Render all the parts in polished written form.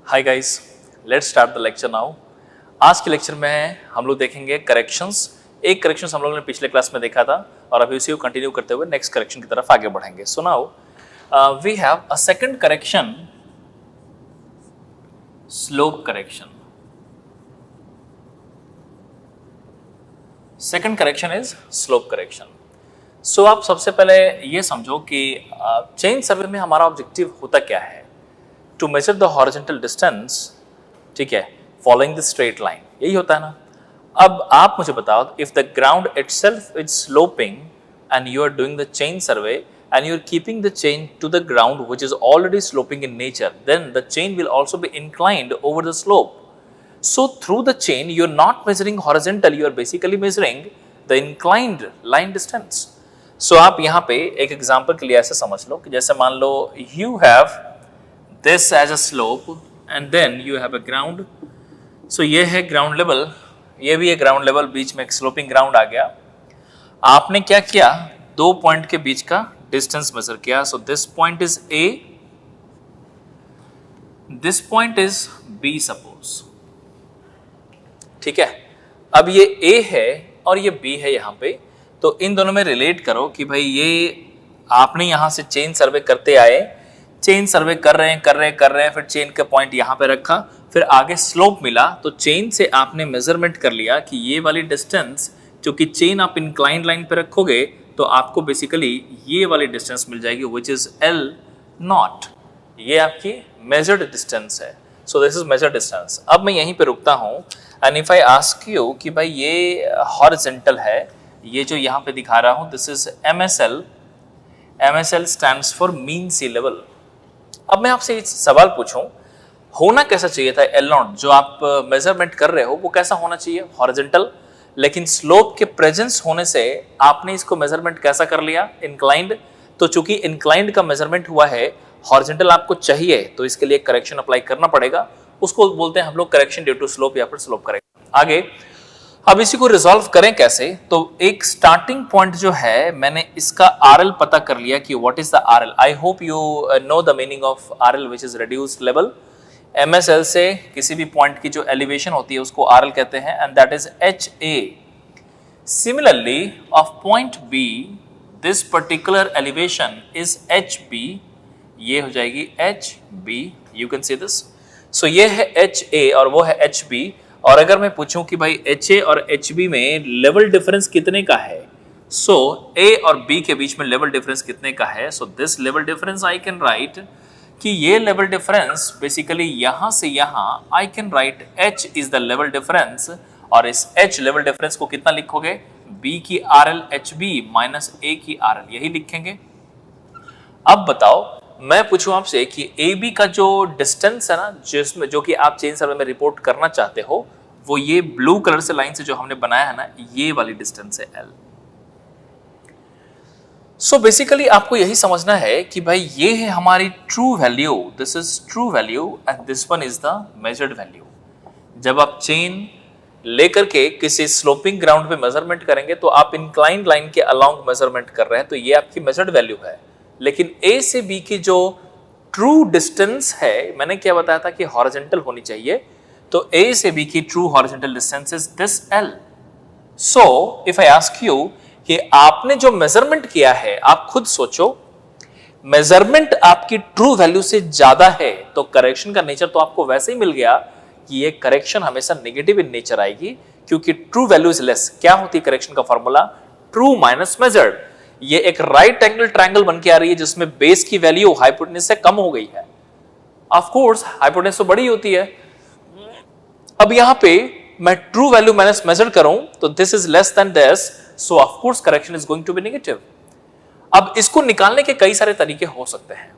Hi guys, let's start the lecture now. आज के lecture में हम लोग देखेंगे करेक्शंस। एक करेक्शंस हम लोगों ने पिछले क्लास में देखा था और अभी उसी को कंटिन्यू करते हुए नेक्स्ट करेक्शन की तरफ आगे बढ़ेंगे। So now we have a second correction, slope correction. Second correction is slope correction. So आप सबसे पहले ये समझो कि चेन सर्वे में हमारा ऑब्जेक्टिव होता क्या है? To measure the horizontal distance, ठीक है, फॉलोइंग द स्ट्रेट लाइन, यही होता है ना। अब आप मुझे बताओ, if the ground itself is sloping and you are doing the chain survey and you are keeping the chain to the ground which is already sloping in nature, then the chain will also be inclined over the slope. So through the chain you are not measuring horizontal, you are basically measuring the inclined line distance. So आप यहाँ पे एक example के लिए ऐसे समझ लो कि जैसे मान लो you have this as a slope and then you have a ground. So ये है ground level, ये भी है ground level, बीच में एक sloping ground आ गया। आपने क्या किया? दो पॉइंट के बीच का डिस्टेंस मेजर किया। So this point is A, this point is B suppose. ठीक है, अब ये A है और ये B है यहाँ पे, तो इन दोनों में रिलेट करो कि भाई ये आपने यहाँ से चेन सर्वे करते आए, चेन सर्वे कर रहे हैं, फिर चेन का पॉइंट यहाँ पे रखा, फिर आगे स्लोप मिला, तो चेन से आपने मेजरमेंट कर लिया कि ये वाली डिस्टेंस, क्योंकि चेन आप इंक्लाइंड लाइन पे रखोगे तो आपको बेसिकली ये वाली डिस्टेंस मिल जाएगी विच इज L0। ये आपकी मेजर्ड डिस्टेंस है। So this is measured distance. अब मैं यहीं पे रुकता हूँ and if I ask you कि भाई ये हॉरिजॉन्टल है, ये जो यहाँ पे दिखा रहा हूँ this is MSL। MSL stands for mean sea level. अब मैं आपसे एक सवाल पूछूं, होना कैसा चाहिए था L0 जो आप मेजरमेंट कर रहे हो, वो कैसा होना चाहिए? हॉरिजॉन्टल। लेकिन स्लोप के प्रेजेंस होने से आपने इसको मेजरमेंट कैसा कर लिया? इंक्लाइंड। तो चूंकि इंक्लाइंड का मेजरमेंट हुआ है, हॉरिजॉन्टल आपको चाहिए, तो इसके लिए करेक्शन अप्लाई करना पड़ेगा। उसको बोलते हैं हम लोग करेक्शन ड्यू टू स्लोप या फिर स्लोप करेक्शन। आगे अब इसी को रिजॉल्व करें कैसे? तो एक स्टार्टिंग पॉइंट जो है, मैंने इसका RL पता कर लिया कि what is the RL। I hope you know the meaning of RL which is reduced level. MSL से किसी भी पॉइंट की जो एलिवेशन होती है उसको RL कहते हैं and that is HA। Similarly of point B, this particular elevation is HB, ये हो जाएगी HB। You can see this. So ये है HA और वो है HB। और अगर मैं पूछूं कि भाई HA और HB में लेवल डिफरेंस कितने का है, सो A और B के बीच में लेवल डिफरेंस कितने का है? So this level difference I can right कि ये लेवल डिफरेंस बेसिकली यहां से यहां आई can right H is the level difference, और इस H लेवल डिफरेंस को कितना लिखोगे? B की RL HB माइनस A की RL, यही लिखेंगे। अब बताओ, मैं पूछूं आपसे कि AB का जो डिस्टेंस है ना, जिसमें जो कि आप चेन सर्वे में रिपोर्ट करना चाहते हो, वो ये ब्लू कलर से लाइन से जो हमने बनाया है ना, ये वाली डिस्टेंस है L। सो बेसिकली आपको यही समझना है कि भाई ये है हमारी true value, this is true value and this one is the measured value. जब आप चेन लेकर के किसी स्लोपिंग ग्राउंड पे मेजरमेंट करेंगे तो आप इंक्लाइंड लाइन के अलोंग मेजरमेंट कर रहे हैं, तो ये आपकी मेजर्ड वैल्यू है। लेकिन A से B की जो ट्रू डिस्टेंस है, मैंने क्या बताया था कि हॉरिजॉन्टल होनी चाहिए, तो A से B की true horizontal distance is this L। So if I ask you कि आपने जो मेजरमेंट किया है, आप खुद सोचो, मेजरमेंट आपकी ट्रू वैल्यू से ज्यादा है तो करेक्शन का नेचर तो आपको वैसे ही मिल गया कि ये करेक्शन हमेशा नेगेटिव इन नेचर आएगी, क्योंकि ट्रू वैल्यू इज लेस। क्या होती है करेक्शन का फॉर्मूला? True minus measured. ये एक राइट एंगल ट्रायंगल बन के आ रही है जिसमें बेस की वैल्यू हाइपोटेनस से कम हो गई है। ऑफ कोर्स हाइपोटेनस तो बड़ी होती है। अब यहां पे मैं ट्रू वैल्यू माइनस मेजर करूं तो this is less than this, so of course correction is going to be negative. अब इसको निकालने के कई सारे तरीके हो सकते हैं।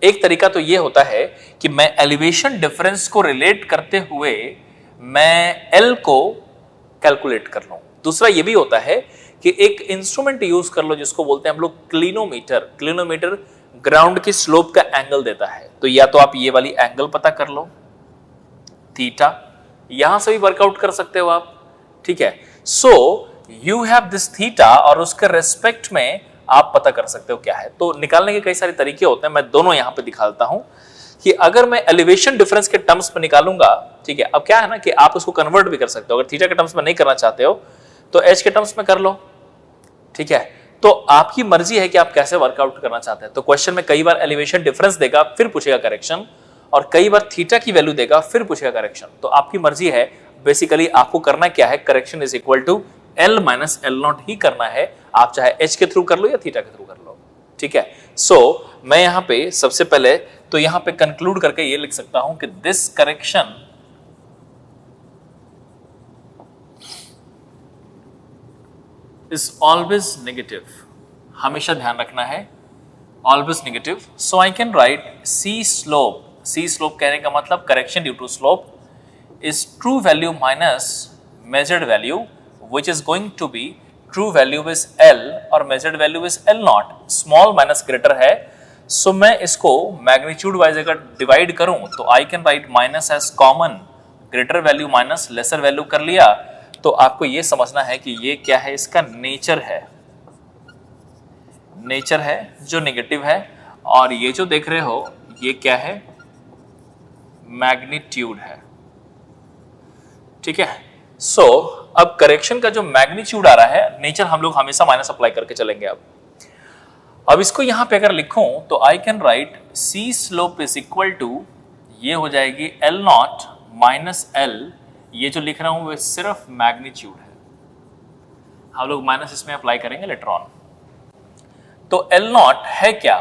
एक तरीका तो ये होता है कि मैं एलिवेशन डिफरेंस को रिलेट करते हुए मैं L को कैलकुलेट कर लूं। दूसरा ये भी होता है कि एक इंस्ट्रूमेंट यूज कर लो जिसको बोलते हैं हम लोग क्लिनोमीटर। क्लिनोमीटर ग्राउंड की स्लोप का एंगल देता है, तो या तो आप ये वाली एंगल पता कर लो, थीटा, यहां से भी वर्कआउट कर सकते हो आप, ठीक है। So you have this theta और उसके रेस्पेक्ट में आप पता कर सकते हो क्या है। तो निकालने के कई सारे तरीके होते हैं, मैं दोनों यहां पे दिखा देता हूं। कि अगर मैं एलिवेशन डिफरेंस के टर्म्स में निकालूंगा, ठीक है, अब क्या है ना कि आप उसको कन्वर्ट भी कर सकते हो, अगर थीटा के टर्म्स में नहीं करना चाहते हो तो एच के टर्म्स में कर लो, ठीक है। तो आपकी मर्जी है कि आप कैसे वर्कआउट करना चाहते हैं। तो क्वेश्चन में कई बार एलिवेशन डिफरेंस देगा फिर पूछेगा करेक्शन, और कई बार थीटा की वैल्यू देगा फिर पूछेगा करेक्शन। तो आपकी मर्जी है, बेसिकली आपको करना क्या है, correction is equal to L minus L not ही करना है। आप चाहे एच के थ्रू कर लो या थीटा के थ्रू कर लो, ठीक है। सो मैं यहां पे सबसे पहले तो यहां पे कंक्लूड करके ये लिख सकता हूं कि this correction is always negative, हमेशा ध्यान रखना है, always negative. So I can write C slope, C slope कहने का मतलब correction due to slope is true value minus measured value, which is going to be true value is L और measured value is L naught, small minus greater है। so मैं इसको magnitude wise अगर divide करूं तो I can write minus as common, greater value minus lesser value कर लिया। तो आपको ये समझना है कि ये क्या है, इसका नेचर है, नेचर है जो नेगेटिव है, और ये जो देख रहे हो ये क्या है, मैग्नीट्यूड है, ठीक है। सो अब करेक्शन का जो मैग्नीट्यूड आ रहा है, नेचर हम लोग हमेशा माइनस अप्लाई करके चलेंगे। अब इसको यहां पे अगर लिखूं तो I can write C slope is equal to, ये हो जाएगी एल नॉट माइनस एल, ये जो लिख रहा हूं वो सिर्फ मैग्नीट्यूड है, हम लोग माइनस इसमें अप्लाई करेंगे लेटर ऑन। तो एल नॉट है क्या,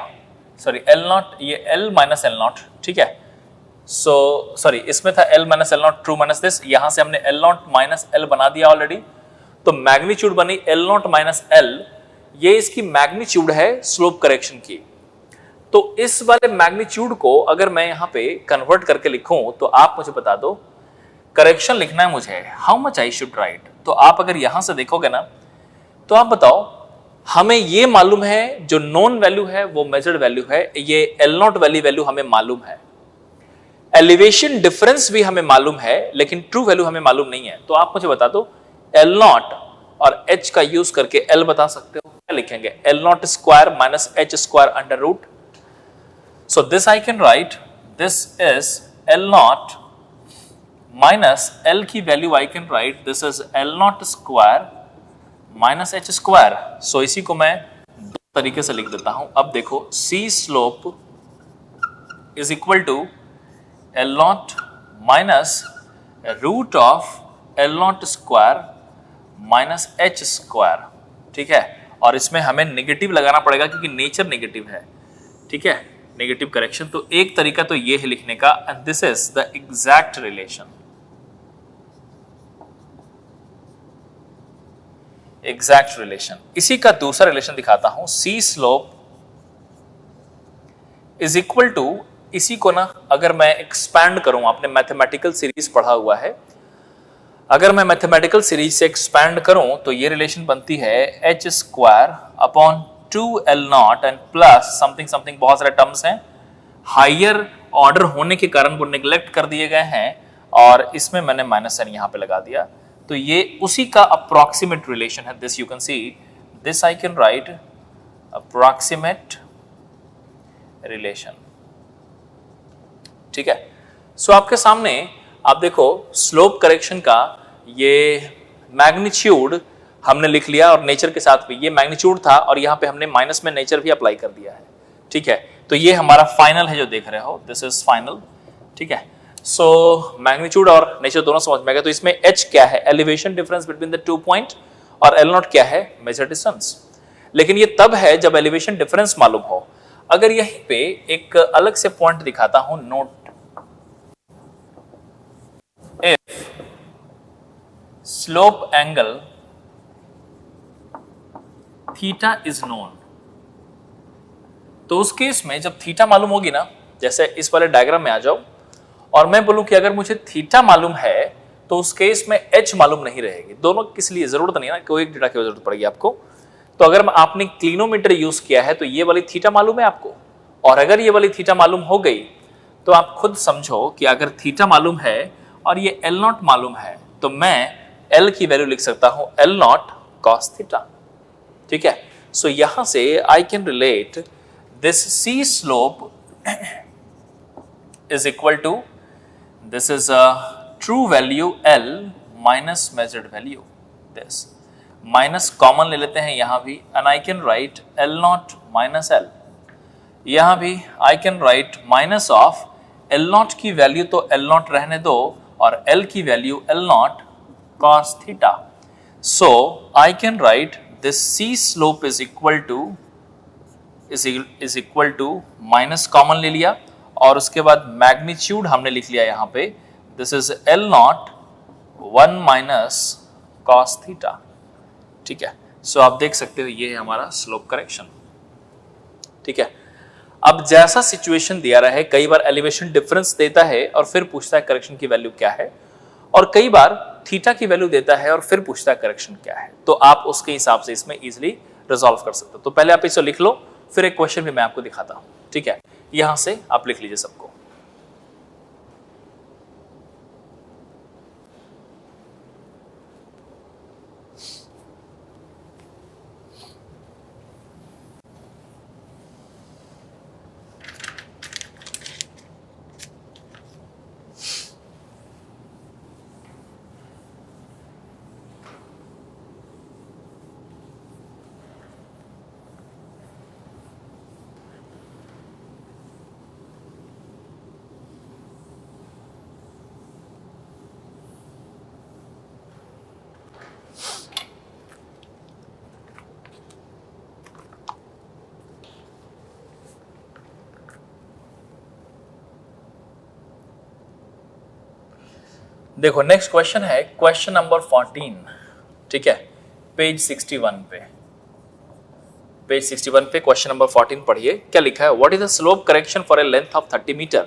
सॉरी एल नॉट, ये एल माइनस एल नॉट, ठीक है। सो सॉरी इसमें था L minus L not true minus this, यहां से हमने L नॉट माइनस L बना दिया ऑलरेडी। तो मैग्नीट्यूड बनी L नॉट माइनस L, ये इसकी मैग्नीट्यूड है स्लोप करेक्शन की। तो इस वाले मैग्नीट्यूड को अगर मैं यहां पे कन्वर्ट करके लिखूं तो आप मुझे बता दो, करेक्शन लिखना है मुझे, how much I should write. तो आप अगर यहां से देखोगे ना तो आप बताओ, हमें ये मालूम है जो नोन वैल्यू है वो मेजर्ड वैल्यू है, ये L नॉट वाली वैल्यू हमें मालूम है, एलिवेशन डिफरेंस भी हमें मालूम है, लेकिन ट्रू वैल्यू हमें मालूम नहीं है। तो आप मुझे बता दो एल नॉट और एच का यूज करके एल बता सकते हो, क्या लिखेंगे, L nought square minus H square under root. So this I can write, this is L nought minus L की value I can write, this is L nought square minus H square. So इसी को मैं दो तरीके से लिख देता हूं। अब देखो C slope is equal to L nought minus root of L nought square minus H square, ठीक है। और इसमें हमें नेगेटिव लगाना पड़ेगा क्योंकि नेचर नेगेटिव है, ठीक है, नेगेटिव करेक्शन। तो एक तरीका तो ये है लिखने का, and this is the exact relation, exact relation. इसी का दूसरा रिलेशन दिखाता हूं, सी स्लोप इज इक्वल टू, इसी को ना अगर मैं एक्सपैंड करूं, आपने मैथमेटिकल सीरीज पढ़ा हुआ है, अगर मैं मैथमेटिकल सीरीज से एक्सपैंड करूं तो ये रिलेशन बनती है H square upon 2L not and plus something something, बहुत सारे टर्म्स हैं, हायर ऑर्डर होने के कारण वो निगलेक्ट कर दिए गए हैं और इसमें मैंने माइनस साइन यहां पे लगा दिया। तो ये उसी का अप्रोक्सीमेट रिलेशन है, this you can see, this I can right approximate relation, ठीक है। सो आपके सामने आप देखो स्लोप करेक्शन का ये मैग्नीट्यूड हमने लिख लिया और नेचर के साथ भी ये मैग्नीट्यूड था और यहाँ पे हमने माइनस में नेचर भी अप्लाई कर दिया है, ठीक है। तो ये हमारा फाइनल है जो देख रहे हो, दिस इज फाइनल, ठीक है। सो मैग्नीट्यूड और नेचर दोनों समझ में आ गया। तो इसमें एच क्या है, elevation difference between the two point, और एल नॉट क्या है, मेजर डिस्टेंस। लेकिन ये तब है जब एलिवेशन डिफरेंस मालूम हो। अगर यहीं पे एक अलग से पॉइंट दिखाता हूं, note, if slope angle theta is known, तो उस केस में जब थीटा मालूम होगी ना, जैसे इस वाले डायग्राम में आ जाओ और मैं बोलूं कि अगर मुझे थीटा मालूम है तो उस केस में एच मालूम नहीं रहेगी। दोनों किस लिए जरूरत नहीं है ना, कोई एक डेटा की जरूरत पड़ेगी आपको। तो अगर आपने क्लिनोमीटर यूज किया है तो ये वाली थीटा मालूम है आपको, और अगर ये वाली थीटा मालूम हो गई तो आप खुद समझो कि अगर थीटा मालूम है और ये एल नॉट मालूम है तो मैं एल की वैल्यू लिख सकता हूं एल नॉट कॉस थीटा, ठीक है। सो यहां से I can relate this C slope is equal to, this is a true value L minus measured value, this minus common ले लेते हैं यहाँ भी, and I can write L naught minus L, यहाँ भी I can write minus of L naught की value तो L naught रहने दो और L की value L naught cos theta. So I can write this C slope is equal to minus common ले लिया और उसके बाद मैग्नीट्यूड हमने लिख लिया यहाँ पे, this is L naught 1 minus cos theta. ठीक है, सो आप देख सकते हो ये है हमारा स्लोप करेक्शन. ठीक है, अब जैसा सिचुएशन दिया रहा है, कई बार एलिवेशन डिफरेंस देता है और फिर पूछता है करेक्शन की वैल्यू क्या है, और कई बार थीटा की वैल्यू देता है और फिर पूछता है करेक्शन क्या है, तो आप उसके हिसाब से इसमें इजीली रिजॉल्व कर सकते हो. तो पहले आप इसे लिख लो, फिर एक क्वेश्चन भी मैं आपको दिखाता हूं. ठीक है, यहां से आप लिख लीजिए सबको. देखो नेक्स्ट क्वेश्चन है क्वेश्चन नंबर 14. ठीक है, पेज 61 पे, पेज 61 पे क्वेश्चन नंबर 14 पढ़िए. क्या लिखा है, what is the slope correction for a length of 30 metre.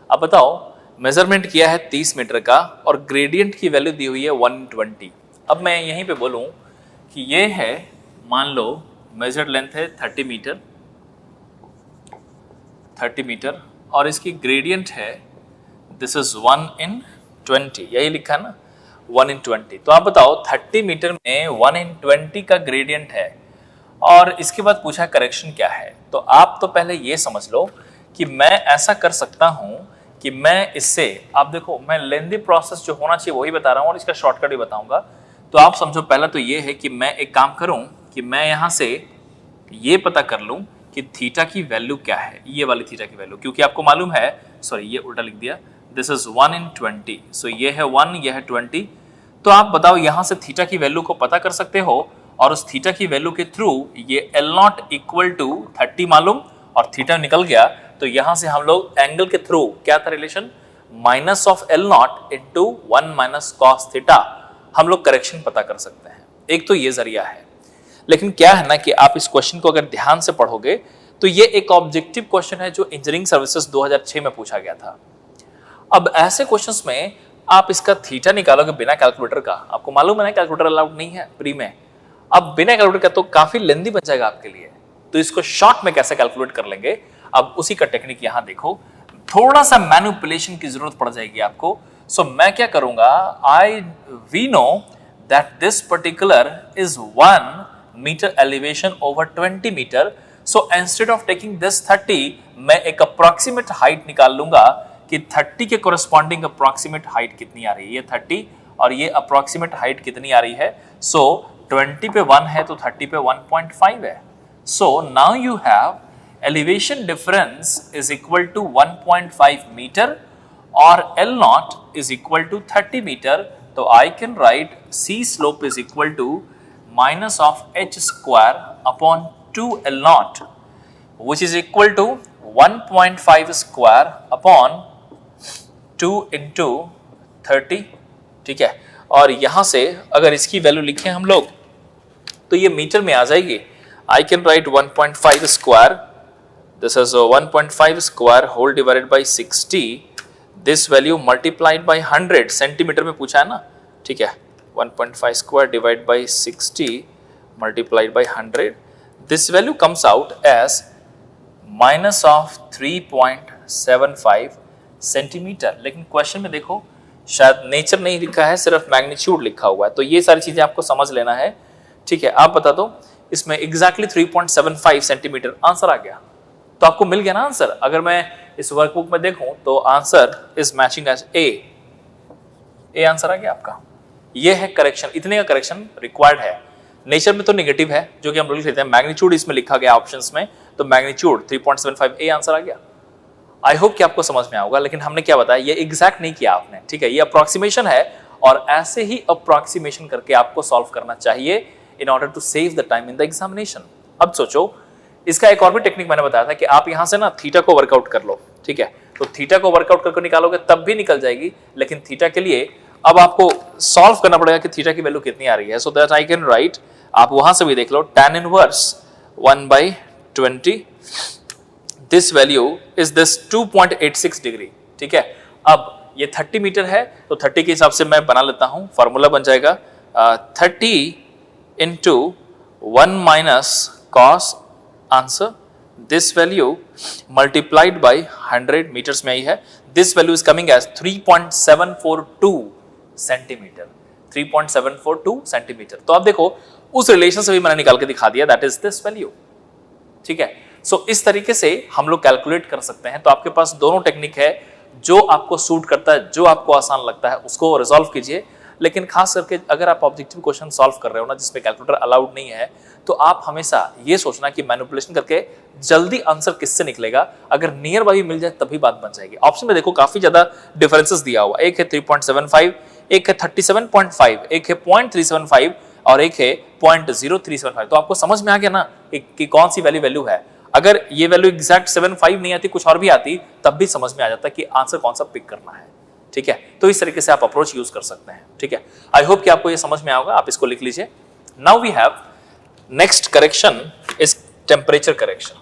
अब बताओ, मेजरमेंट किया है 30 मीटर का और ग्रेडियंट की वैल्यू दी हुई है 120. अब मैं यहीं पे बोलूं कि ये है, मान लो मेजर्ड लेंथ है 30 मीटर, 30 मीटर और इसकी ग्रेडियंट है, दिस इज 1/20, यही लिखा ना 1/20. तो आप बताओ 30 मीटर में 1/20 का ग्रेडियंट है और इसके बाद पूछा करेक्शन क्या है. तो आप तो पहले ये समझ लो कि मैं ऐसा कर सकता हूं कि मैं इससे, आप देखो मैं लेंथी प्रोसेस जो होना चाहिए वही बता रहा हूं और इसका शॉर्टकट भी बताऊंगा. तो आप समझो, पहला तो ये है कि मैं एक काम करूं कि मैं यहां से ये पता कर लूं कि थीटा की वैल्यू क्या है, ये वाली थीटा की वैल्यू, क्योंकि आपको मालूम है, सॉरी ये उल्टा लिख दिया, दिस इज 1/20. सो ये है 1, ये है 20. तो आप बताओ यहां से थीटा की वैल्यू को पता कर सकते हो और उस थीटा की वैल्यू के थ्रू ये L naught इक्वल टू 30 मालूम और थीटा निकल गया. तो यहां से हम लोग एंगल के थ्रू क्या था relation, minus of L naught into 1 minus cos theta, हम लोग करेक्शन पता कर सकते हैं. एक तो ये जरिया है, लेकिन क्या है ना कि आप इस क्वेश्चन को अगर ध्यान से पढ़ोगे तो ये एक ऑब्जेक्टिव क्वेश्चन है जो इंजीनियरिंग सर्विसेज 2006 में पूछा गया था. अब ऐसे क्वेश्चंस में आप इसका थीटा निकालोगे बिना कैलकुलेटर का, आपको मालूम है ना कैलकुलेटर अलाउड नहीं है प्री में. अब बिना कैलकुलेटर का तो काफी लेंथी बन जाएगा आपके लिए, तो इसको शॉर्ट में कैसे कैलकुलेट कर लेंगे, अब उसी का टेक्निक यहां देखो. थोड़ा सा मैनिपुलेशन की जरूरत पड़ जाएगी आपको. सो मैं क्या करूंगा, we know that this particular is 1 metre elevation over 20 metre. So instead of taking this 30, मैं एक अप्रोक्सीमेट हाइट निकाल लूंगा कि 30 के कोरस्पॉन्डिंग अप्रोक्सीमेट हाइट कितनी आ रही है, ये 30 और ये अप्रोक्सीमेट हाइट कितनी आ रही है. सो 20 पे 1 है तो 30 पे 1.5 है. So now you have elevation difference is equal to 1.5 metre और L naught is equal to 30 metre. तो I can write C slope is equal to minus of h square upon 2 L naught which is equal to 1.5 square upon 2 into 30. ठीक है, और यहां से अगर इसकी value लिखें हम लोग तो ये मीटर में आ जाएगी. I can write 1.5 square, this is 1.5 square whole divided by 60, this value multiplied by 100, centimetre में पूछा है ना. ठीक है, 1.5 square divide by 60 multiplied by 100, this value comes out as minus of 3.75 centimetre. लेकिन क्वेश्चन में देखो शायद नेचर नहीं लिखा है, सिर्फ मैग्नीट्यूड लिखा हुआ है. तो ये सारी चीजें आपको समझ लेना है. ठीक है, आप बता दो इसमें एग्जैक्टली 3.75 सेंटीमीटर आंसर आ गया, तो आपको मिल गया ना आंसर. अगर मैं इस वर्कबुक में देखूं तो answer is matching as a answer आ गया आपका। ये है करेक्शन, इतने का करेक्शन रिक्वायर्ड है। नेचर में तो नेगेटिव है जो कि हम लोग लिखते हैं, मैग्नीट्यूड इसमें लिखा गया ऑप्शंस में, तो मैग्नीट्यूड 3.75 ए आंसर आ गया। आई होप कि आपको समझ में आएगा, लेकिन हमने क्या बताया, ये एग्जैक्ट नहीं किया आपने, ठीक है, ये अप्रोक्सीमेशन है और ऐसे ही अप्रोक्सीमेशन करके आपको सॉल्व करना चाहिए in order to save the time in the examination. अब सोचो, इसका एक और भी टेक्निक मैंने बताया था कि आप यहां से ना थीटा को वर्कआउट कर लो, ठीक है, तो थीटा को वर्कआउट करके निकालोगे तब भी निकल जाएगी, लेकिन थीटा के लिए अब आपको सॉल्व करना पड़ेगा कि थीटा की वैल्यू कितनी आ रही है। So that I can right, आप वहां से भी देख लो, tan inverse 1/20, this value is this 2.86 degree, ठीक है। अब ये 30 मीटर है तो 30 के हिसाब से मैं बना लेता हूं, फॉर्मूला बन जाएगा 30 into 1 minus cos answer, this value multiplied by 100 metres में आई है, this value is coming as 3.742 centimetre, 3.742 centimetre. तो आप देखो उस रिलेशन से भी मैंने निकाल के दिखा दिया, दैट इज दिस वैल्यू, ठीक है। सो इस तरीके से हम लोग कैलकुलेट कर सकते हैं। तो आपके पास दोनों टेक्निक है, जो आपको सूट करता है, जो आपको आसान लगता है उसको रिजॉल्व कीजिए, लेकिन खास करके अगर आप ऑब्जेक्टिव क्वेश्चन सॉल्व कर रहे हो ना जिसमें कैलकुलेटर अलाउड नहीं है, तो आप हमेशा ये सोचना कि मैनिपुलेशन करके जल्दी आंसर किससे निकलेगा, अगर नियर बाई मिल जाए तभी बात बन जाएगी। ऑप्शन में देखो काफी ज्यादा डिफरेंसेस दिया हुआ, एक है 3.75, एक है 37.5, एक है 0.375 और एक है 0.0375। तो आपको समझ में आ गया ना कि कौन सी वैल्यू है। अगर ये वैल्यू एग्जैक्ट 75 नहीं आती, कुछ और भी आती, तब भी समझ में आ जाता कि आंसर कौन सा पिक करना है, ठीक है। तो इस तरीके से आप अप्रोच यूज कर सकते हैं, ठीक है। आई होप कि आपको ये समझ में आएगा, आप इसको लिख लीजिए। Now we have next correction is temperature correction.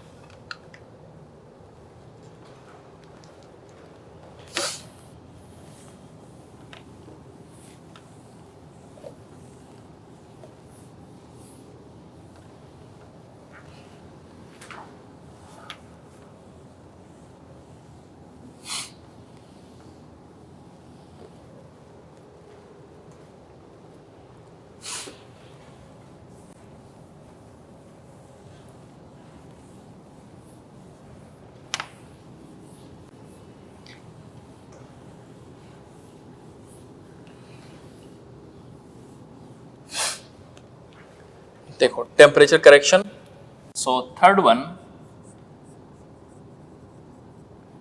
देखो temperature correction, so third one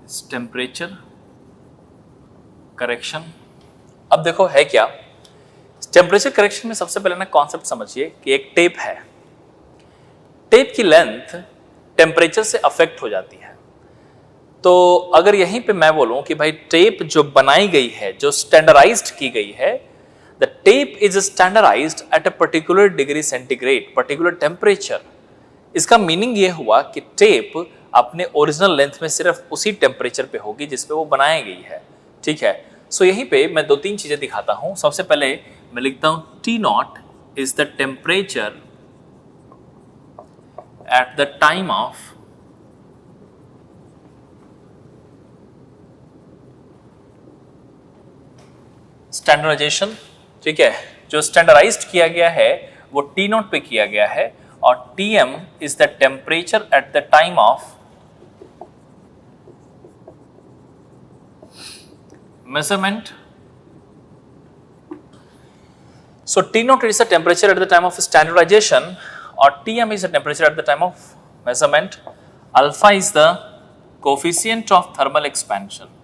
is temperature correction. अब देखो है क्या, टेम्परेचर करेक्शन में सबसे पहले ना कॉन्सेप्ट समझिए कि एक टेप है, टेप की लेंथ टेम्परेचर से अफेक्ट हो जाती है। तो अगर यहीं पे मैं बोलूं कि भाई टेप जो बनाई गई है, जो स्टैंडर्डाइज्ड की गई है, the tape is standardized at a particular degree centigrade, particular temperature। इसका मीनिंग ये हुआ कि टेप अपने ओरिजिनल लेंथ में सिर्फ उसी टेम्परेचर पे होगी जिस पे वो बनाई गई है, ठीक है। सो यहीं पे मैं दो तीन चीजें दिखाता हूं। सबसे पहले मैं लिखता हूं T0 is the temperature at the time of standardization, ठीक है। जो स्टैंडर्डाइज्ड किया गया है वो T0 पे किया गया है, और Tm is the temperature at the time of measurement. So T0 is the temperature at the time of standardisation और Tm is the temperature at the time of measurement. Alpha is the coefficient of thermal expansion.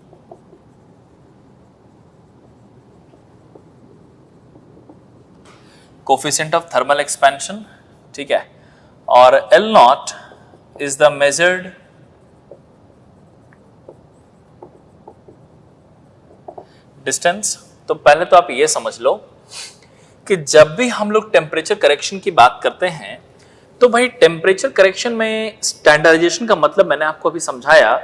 Coefficient of thermal expansion, ठीक है। और L0 is the measured distance. तो पहले तो आप ये समझ लो कि जब भी हम लोग टेम्परेचर करेक्शन की बात करते हैं तो भाई टेम्परेचर करेक्शन में स्टैंडर्डाइजेशन का मतलब मैंने आपको अभी समझाया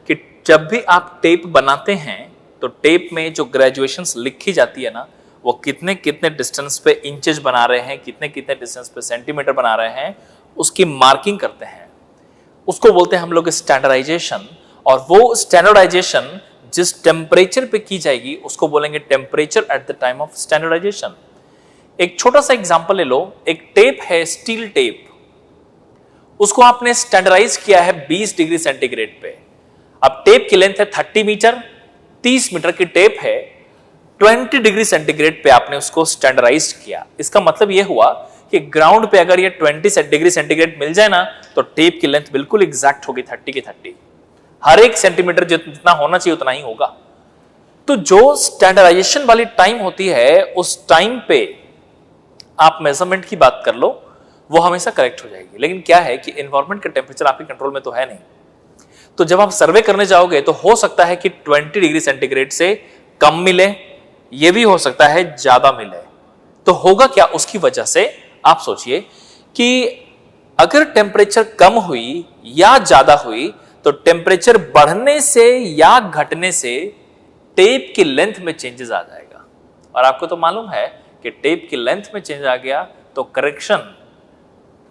कि जब भी आप टेप बनाते हैं तो टेप में जो ग्रेजुएशंस लिखी जाती है ना, वो कितने कितने डिस्टेंस पे इंचेस बना रहे हैं, कितने कितने डिस्टेंस पे सेंटीमीटर बना रहे हैं, उसकी मार्किंग करते हैं, उसको बोलते हैं हम लोग स्टैंडर्डाइजेशन। और वो स्टैंडर्डाइजेशन जिस टेम्परेचर पे की जाएगी उसको बोलेंगे temperature at the time of standardisation. एक छोटा सा एग्जांपल ले लो, एक टेप है स्टील टेप, उसको आपने स्टैंडर्डाइज किया है 20 डिग्री सेंटीग्रेड पे। अब टेप की लेंथ है 30 मीटर, 30 मीटर की टेप है, 20 डिग्री सेंटीग्रेड पे आपने उसको स्टैंडर्डाइज किया। इसका मतलब यह हुआ कि ग्राउंड पे अगर ये 20 डिग्री सेंटीग्रेड मिल जाए ना तो टेप की लेंथ बिल्कुल एग्जैक्ट होगी 30 की 30, हर एक सेंटीमीटर जितना होना चाहिए उतना ही होगा। तो जो स्टैंडर्डाइजेशन वाली टाइम होती है उस टाइम पे आप मेजरमेंट की बात कर लो, वो हमेशा करेक्ट हो जाएगी। लेकिन क्या है कि एनवायरमेंट का टेम्परेचर आपके कंट्रोल में तो है नहीं, तो जब आप सर्वे करने जाओगे तो हो सकता है कि 20 डिग्री सेंटीग्रेड से कम मिले, ये भी हो सकता है ज्यादा मिले। तो होगा क्या उसकी वजह से, आप सोचिए कि अगर टेम्परेचर कम हुई या ज्यादा हुई तो टेम्परेचर बढ़ने से या घटने से टेप की लेंथ में चेंजेस आ जाएगा। और आपको तो मालूम है कि टेप की लेंथ में चेंज आ गया तो करेक्शन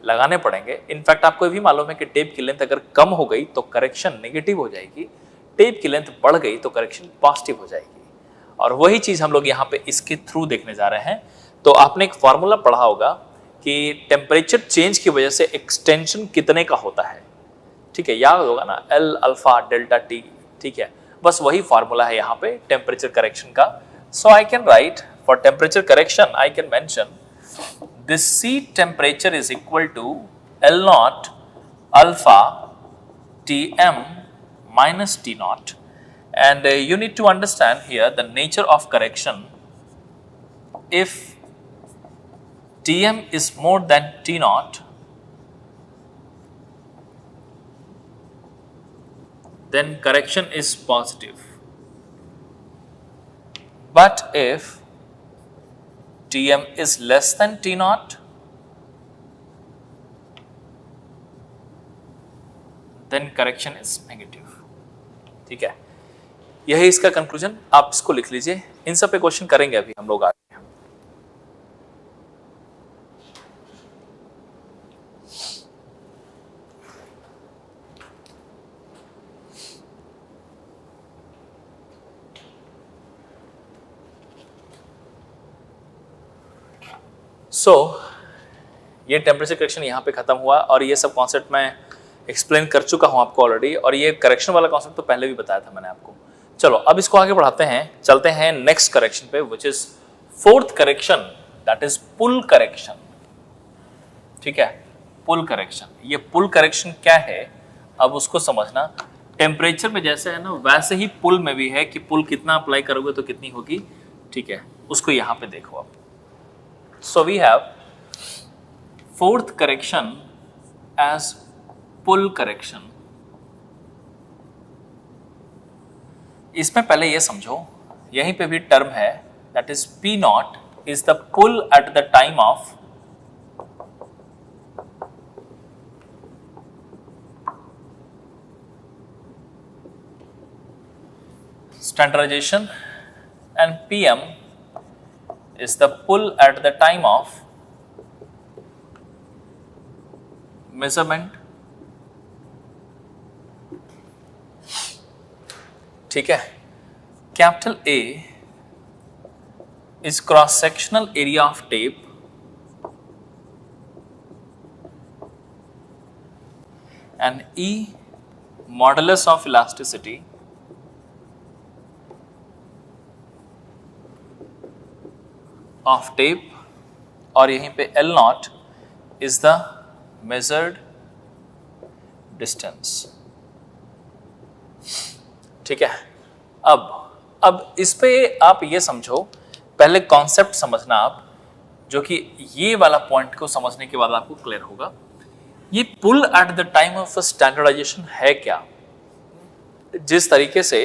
लगाने पड़ेंगे। इनफैक्ट आपको ये भी मालूम है कि टेप की लेंथ अगर कम हो गई तो करेक्शन नेगेटिव हो जाएगी, टेप की लेंथ बढ़ गई तो करेक्शन पॉजिटिव हो जाएगी। और वही चीज हम लोग यहाँ पे इसके थ्रू देखने जा रहे हैं। तो आपने एक फॉर्मूला पढ़ा होगा कि टेम्परेचर चेंज की वजह से एक्सटेंशन कितने का होता है, ठीक है, याद होगा ना, एल अल्फा डेल्टा टी, ठीक है, बस वही फॉर्मूला है यहाँ पे टेम्परेचर करेक्शन का। So I can write for temperature correction I can mention this seat temperature is equal to L naught alpha Tm minus T naught, and you need to understand here the nature of correction. If Tm is more than T naught, then correction is positive, but if Tm is less than T naught, then correction is negative। ठीक है, यही इसका conclusion, आप इसको लिख लीजिए। इन सब पे क्वेश्चन करेंगे अभी हम लोग आगे। ये टेम्परेचर करेक्शन यहाँ पे खत्म हुआ और ये सब कॉन्सेप्ट मैं एक्सप्लेन कर चुका हूँ आपको ऑलरेडी, और ये करेक्शन वाला कॉन्सेप्ट तो पहले भी बताया था मैंने आपको। चलो अब इसको आगे बढ़ाते हैं, चलते हैं नेक्स्ट करेक्शन पे, which is fourth correction, that is pull correction. ठीक है, पुल करेक्शन। ये पुल करेक्शन क्या है अब उसको समझना। टेम्परेचर में जैसे है ना वैसे ही पुल में भी है कि पुल कितना अप्लाई करोगे तो कितनी होगी, ठीक है, उसको यहाँ पे देखो आप। So we have fourth correction as pull correction। इसमें पहले ये समझो, यहीं पे भी टर्म है, that is P naught is the pull at the time of standardization, and PM is the pull at the time of measurement। ठीक है, capital A is cross sectional area of tape and E modulus of elasticity of tape, और यहीं पे L naught is the measured distance। ठीक है, अब इस पे आप ये समझो, पहले कॉन्सेप्ट समझना आप, जो कि ये वाला पॉइंट को समझने के बाद आपको क्लियर होगा। ये pull at the time of standardization है क्या। जिस तरीके से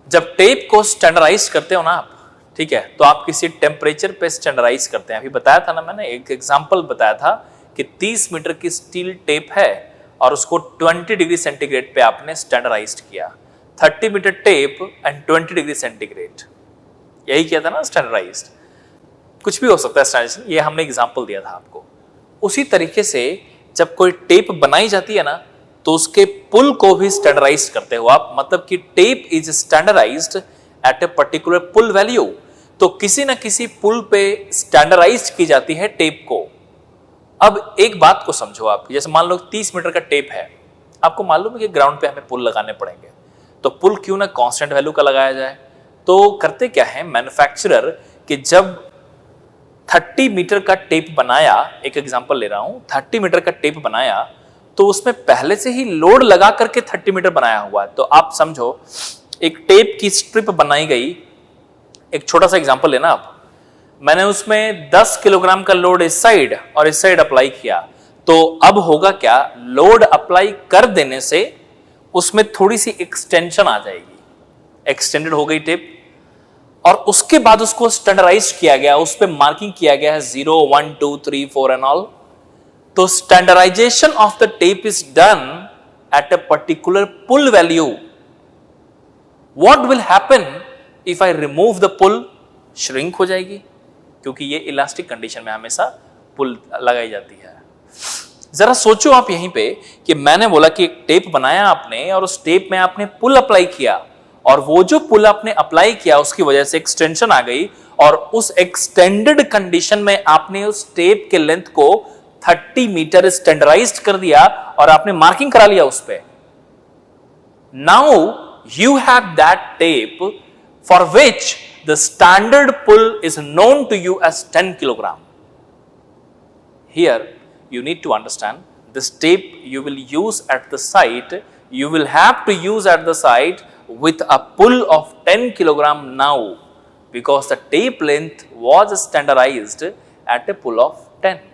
जब टेप को स्टैंडर्डाइज करते हो ना आप, ठीक है, तो आप किसी टेम्परेचर पे स्टैंडर्डाइज करते हैं। अभी बताया था ना मैंने, एक एग्जांपल बताया था कि 30 मीटर की स्टील टेप है और उसको 20 डिग्री सेंटीग्रेड पे आपने स्टैंडर्डाइज किया। 30 metre tape and 20 degree centigrade, यही किया था ना स्टैंडर्डाइज्ड। कुछ भी हो सकता है स्टैंडर्डाइजेशन, ये हमने एग्जांपल दिया था आपको। उसी तरीके से जब कोई टेप बनाई जाती है ना तो उसके पुल को भी स्टैंडर्डाइज करते हो आप, मतलब कि tape is standardised at a particular pull value. तो किसी ना किसी पुल पे स्टैंडर्डाइज की जाती है टेप को। अब एक बात को समझो आप, जैसे मान लो 30 मीटर का टेप है, आपको मालूम है कि ग्राउंड पे हमें पुल लगाने पड़ेंगे, तो पुल क्यों ना कांस्टेंट वैल्यू का लगाया जाए। तो करते क्या है मैन्युफैक्चरर कि जब 30 मीटर का टेप बनाया, एक एग्जांपल ले रहा हूं, 30 मीटर का टेप बनाया तो उसमें पहले से ही लोड लगा करके 30 मीटर बनाया हुआ है। तो आप समझो एक टेप की स्ट्रिप बनाई गई, एक छोटा सा एग्जांपल लेना आप, मैंने उसमें 10 किलोग्राम का लोड इस साइड और इस साइड अप्लाई किया, तो अब होगा क्या, लोड अप्लाई कर देने से उसमें थोड़ी सी एक्सटेंशन आ जाएगी, एक्सटेंडेड हो गई टेप, और उसके बाद उसको स्टैंडर्डाइज किया गया, उस पर मार्किंग किया गया है 0 1 2 3 4 एंड ऑल। तो standardisation of the tape is done at a particular pull value. What will happen if I remove the pull, shrink हो जाएगी, क्योंकि ये इलास्टिक कंडीशन में हमेशा पुल लगाई जाती है। जरा सोचो आप यहीं पे कि मैंने बोला कि एक टेप बनाया आपने और उस टेप में आपने पुल अप्लाई किया, और वो जो पुल आपने अप्लाई किया उसकी वजह से एक्सटेंशन आ गई, और उस एक्सटेंडेड कंडीशन में आपने उस टेप के लेंथ को 30 मीटर स्टैंडर्डाइज्ड कर दिया और आपने मार्किंग करा लिया उस पे। Now you have that tape for which the standard pull is known to you as 10 kilogram. Here you need to understand this tape you will use at the site, you will have to use at the site with a pull of 10 kilogram now, because the tape length was standardized at a pull of 10।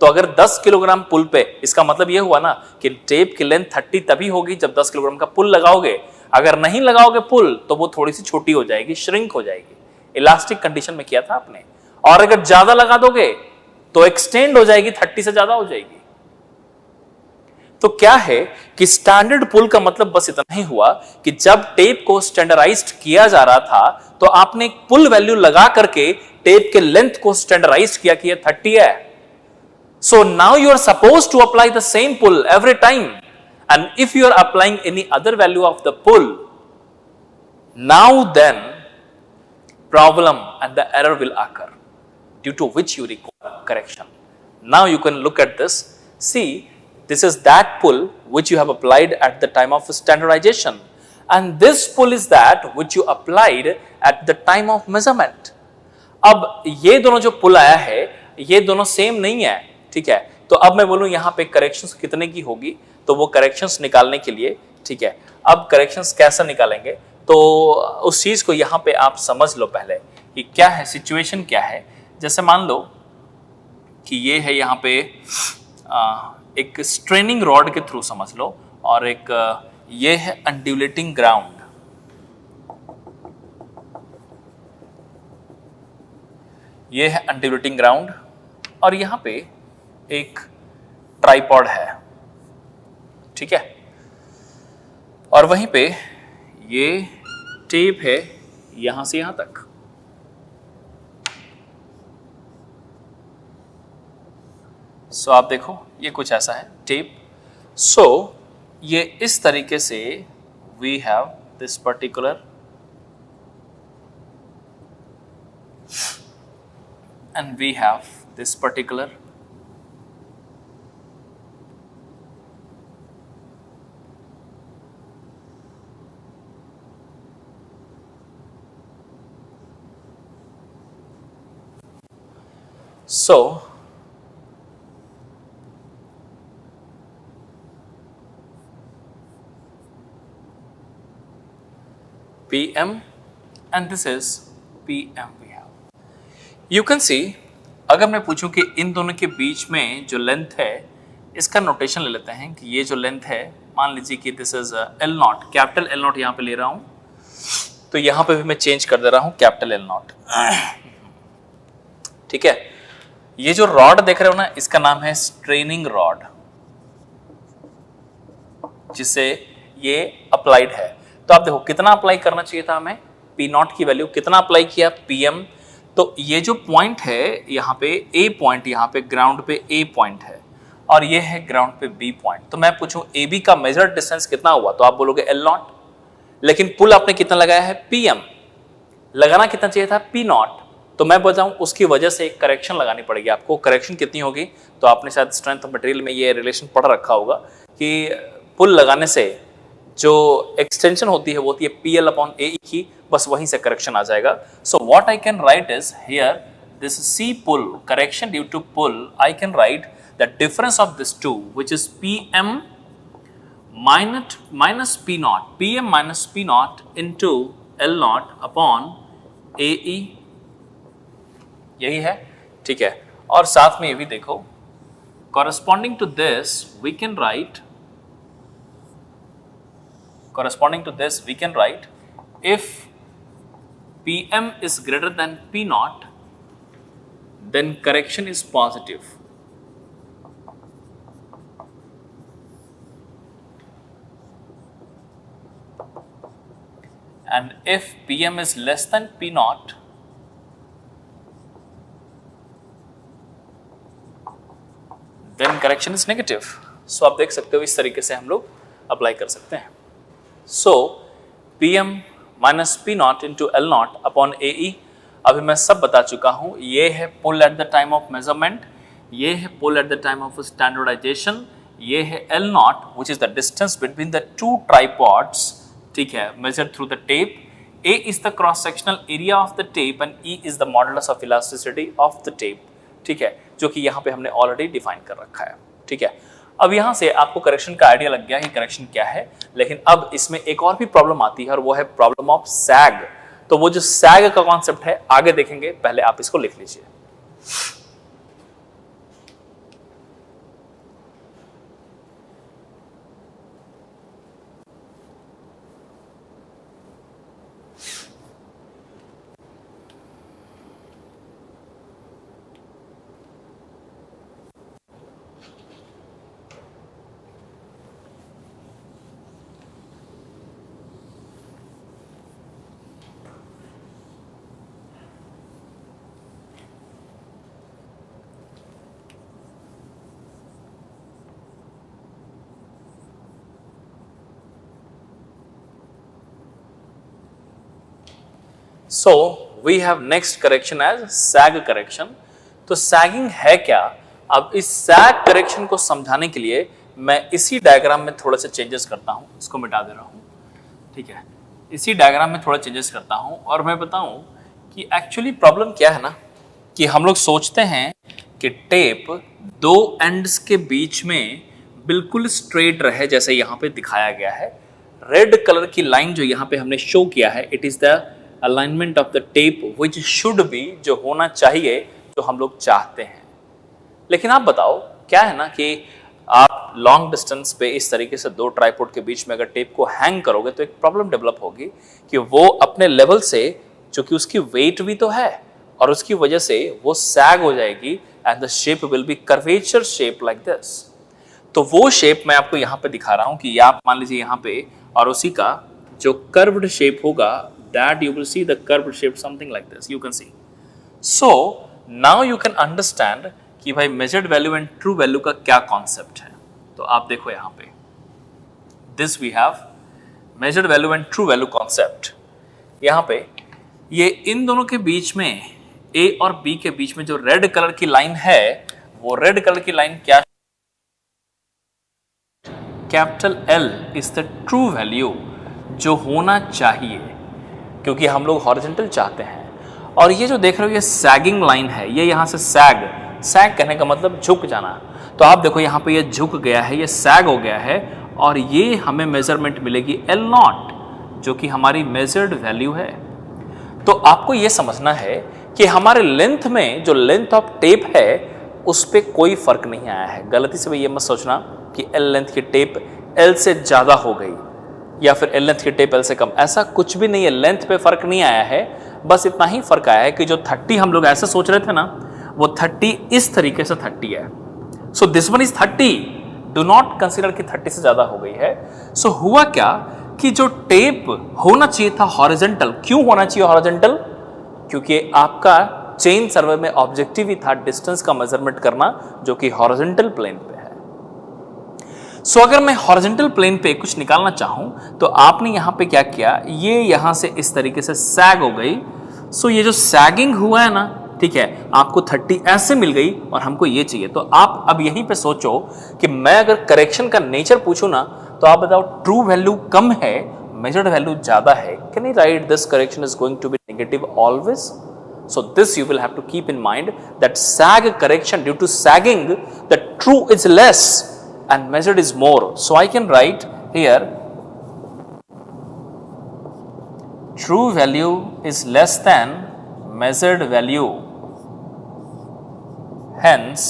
तो अगर 10 kilogram पुल पे, इसका मतलब यह हुआ ना कि tape की लेंथ 30 तभी होगी जब 10 किलोग्राम का पुल लगाओगे, अगर नहीं लगाओगे पुल तो वो थोड़ी सी छोटी हो जाएगी, श्रिंक हो जाएगी। इलास्टिक कंडीशन में किया था आपने, और अगर ज्यादा लगा दोगे तो एक्सटेंड हो जाएगी, 30 से ज्यादा हो जाएगी। तो क्या है कि स्टैंडर्ड पुल का मतलब बस इतना ही हुआ कि जब टेप को स्टैंडर्डाइज्ड किया जा रहा था तो आपने एक पुल वैल्यू लगा करके टेप के लेंथ को स्टैंडर्डाइज्ड किया कि ये 30 है। So now you are suppose to apply the same pull every time, and if you are applying any other value of the pull, now then problem and the error will occur, due to which you require correction. Now you can look at this. See, this is that pull which you have applied at the time of standardization, and this pull is that which you applied at the time of measurement. अब ये दोनों जो पुल आया है ये दोनों same नहीं है, ठीक है। तो अब मैं बोलूं यहाँ पे करेक्शंस कितने की होगी, तो वो करेक्शंस निकालने के लिए, ठीक है, अब करेक्शंस कैसे निकालेंगे, तो उस चीज को यहाँ पे आप समझ लो पहले कि क्या है सिचुएशन, क्या है। जैसे मान लो कि ये है यहाँ पे एक स्ट्रेनिंग रॉड के थ्रू समझ लो, और एक ये है अनड्यूलेटिंग ग्राउंड, ये है अनड्यूलेटिंग ग्राउंड, और यहाँ पे एक ट्राइपॉड है, ठीक है, और वहीं पे ये टेप है यहां से यहां तक। सो आप देखो ये कुछ ऐसा है टेप। सो ये इस तरीके से we have this particular and we have this particular so PM and this is PM we have. You can see, अगर मैं पूछूं कि इन दोनों के बीच में जो लेंथ है इसका नोटेशन ले लेते हैं कि ये जो लेंथ है मान लीजिए कि this is L0, capital L0 यहाँ पे ले रहा हूं, तो यहाँ पे भी मैं चेंज कर दे रहा हूं कैपिटल L0, ठीक है। ये जो रॉड देख रहे हो ना इसका नाम है स्ट्रेनिंग रॉड, जिससे ये अप्लाइड है। तो आप देखो कितना अप्लाई करना चाहिए था हमें, P0 की वैल्यू कितना अप्लाई किया, PM। तो ये जो पॉइंट है यहाँ पे A पॉइंट, यहाँ पे ग्राउंड पे A पॉइंट है और ये है ग्राउंड पे B पॉइंट। तो मैं पूछूं AB का मेजर्ड डिस्टेंस कितना हुआ, तो आप बोलोगे L0, लेकिन पुल आपने कितना लगाया है PM, लगाना कितना चाहिए था P0। तो मैं बताऊं उसकी वजह से एक करेक्शन लगानी पड़ेगी आपको। करेक्शन कितनी होगी, तो आपने शायद स्ट्रेंथ ऑफ मटेरियल में ये रिलेशन पढ़ रखा होगा कि पुल लगाने से जो एक्सटेंशन होती है वो होती है PL अपॉन AE की, बस वहीं से करेक्शन आ जाएगा. So what I can right is here this C pull, correction due to pull, I can write the difference of this two, which is PM minus P naught, PM minus P naught into L naught upon AE. यही है, ठीक है. और साथ में ये भी देखो, corresponding to this we can write if PM is greater than P naught, then correction is positive. And if PM is less than P naught, then correction is negative. So आप देख सकते हो इस तरीके से हम लोग अप्लाई कर सकते हैं. So PM minus P naught into L naught upon AE, अभी मैं सब बता चुका हूं. ये है pull at the time of measurement, ये है pull at the time of standardization, ये है L naught which is the distance between the two tripods, ठीक है, measured through the tape. A is the cross sectional area of the tape and E is the modulus of elasticity of the tape, ठीक है, जो कि यहाँ पे हमने already define कर रखा है. ठीक है, अब यहाँ से आपको करेक्शन का आइडिया लग गया कि करेक्शन क्या है. लेकिन अब इसमें एक और भी प्रॉब्लम आती है और वो है प्रॉब्लम ऑफ सैग. तो वो जो सैग का कॉन्सेप्ट है आगे देखेंगे, पहले आप इसको लिख लीजिए. So we have next correction as sag correction. तो सैगिंग है क्या? अब इस सैग करेक्शन को समझाने के लिए मैं इसी डायग्राम में थोड़ा सा चेंजेस करता हूं. इसको मिटा दे रहा हूं, ठीक है. इसी डायग्राम में थोड़ा चेंजेस करता हूं और मैं बताऊं कि एक्चुअली प्रॉब्लम क्या है ना, कि हम लोग सोचते हैं कि टेप दो एंड्स के बीच में बिल्कुल स्ट्रेट रहे, जैसे यहाँ पे दिखाया गया है. रेड कलर की लाइन जो यहाँ पे हमने शो किया है, it is the alignment of the tape which should be, जो होना चाहिए, जो हम लोग चाहते हैं. लेकिन आप बताओ क्या है ना कि आप लॉन्ग डिस्टेंस पे इस तरीके से दो ट्राइपॉड के बीच में अगर टेप को हैंग करोगे तो एक प्रॉब्लम डेवलप होगी कि वो अपने लेवल से, जो कि उसकी वेट भी तो है, और उसकी वजह से वो सैग हो जाएगी and the shape will be curvature shape like this. तो वो शेप मैं आपको यहाँ पे दिखा रहा हूँ कि आप मान लीजिए यहाँ पे, और उसी का जो कर्व्ड शेप होगा, that you will see the curved shape something like this, you can see. So now you can understand कि भाई measured value and true value का क्या concept है. तो आप देखो यहाँ पे, this we have measured value and true value concept. यहाँ पे ये इन दोनों के बीच में, A और B के बीच में जो रेड कलर की लाइन है, वो रेड कलर की लाइन क्या, capital L is the true value, जो होना चाहिए, क्योंकि हम लोग हॉरिजॉन्टल चाहते हैं. और ये जो देख रहे हो ये सैगिंग लाइन है, ये यहाँ से सैग कहने का मतलब झुक जाना. तो आप देखो यहाँ पे ये झुक गया है, ये सैग हो गया है, और ये हमें मेजरमेंट मिलेगी L नॉट, जो कि हमारी मेजर्ड वैल्यू है. तो आपको ये समझना है कि हमारे लेंथ में जो लेंथ ऑफ टेप है उस पर कोई फर्क नहीं आया है. गलती से भी ये मत सोचना कि L लेंथ की टेप L से ज़्यादा हो गई या फिर L लेंथ की टेप L से कम, ऐसा कुछ भी नहीं है. लेंथ पे फर्क नहीं आया है, बस इतना ही फर्क आया है कि जो 30 हम लोग ऐसे सोच रहे थे ना, वो 30 इस तरीके से 30 है. So this one is 30, do not consider कि 30 से ज्यादा हो गई है. सो हुआ क्या कि जो टेप होना चाहिए था हॉरिजॉन्टल, क्यों होना चाहिए हॉरिजॉन्टल? क्योंकि आपका चेन सर्वे में ऑब्जेक्टिव ही था डिस्टेंस का मेजरमेंट करना, जो कि हॉरिजॉन्टल प्लेन पे है. सो अगर मैं हॉरिजॉन्टल प्लेन पे कुछ निकालना चाहूं तो आपने यहां पे क्या किया, ये यहां से इस तरीके से सैग हो गई. सो ये जो सैगिंग हुआ है ना, ठीक है, आपको 30 ऐसे मिल गई और हमको ये चाहिए. तो आप अब यहीं पे सोचो कि मैं अगर करेक्शन का नेचर पूछूं ना, तो आप बताओ ट्रू वैल्यू कम है, मेजर्ड वैल्यू ज्यादा है, can I write this correction is going to be negative always? So this you will have to keep in mind that sag correction, due to sagging the true is less and measured is more. So I can write here true value is less than measured value, hence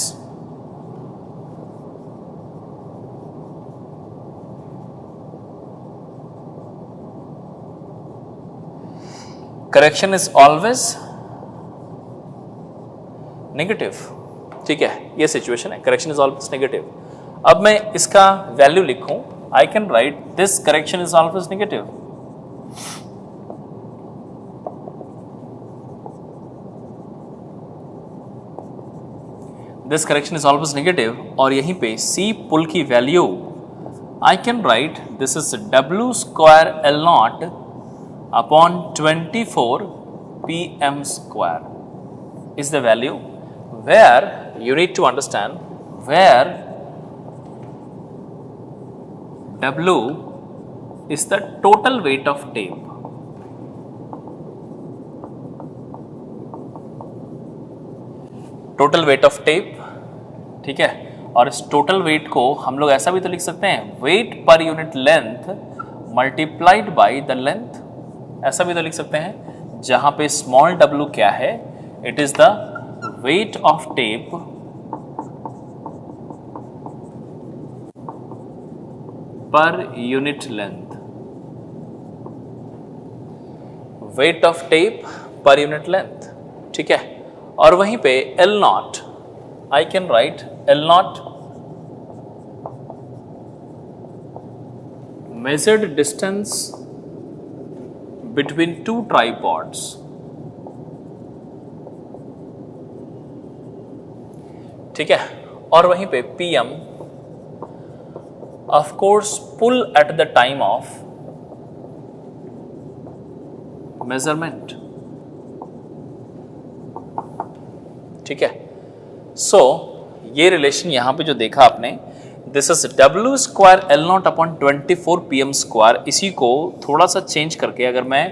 correction is always negative. ठीक है, ये situation है, correction is always negative. अब मैं इसका value लिखूं, आई can write this correction is always negative. This correction is always negative, और यहीं पे सी पुल की value I can write this is W square L not upon 24 PM square is the value, where you need to understand where W is the total weight of tape. Total weight of tape, ठीक है। और इस total weight को हम लोग ऐसा भी तो लिख सकते हैं, weight per unit length multiplied by the length, ऐसा भी तो लिख सकते हैं, जहां पे small w क्या है, it is the weight of tape per unit length, weight of tape per unit length, ठीक है। और वहीं पे L not, I can write L not measured distance between two tripods, ठीक है। और वहीं पे PM of course pull at the time of measurement, ठीक है। सो ये रिलेशन यहां पे जो देखा आपने, this is W square L not upon 24 PM square, इसी को थोड़ा सा चेंज करके अगर मैं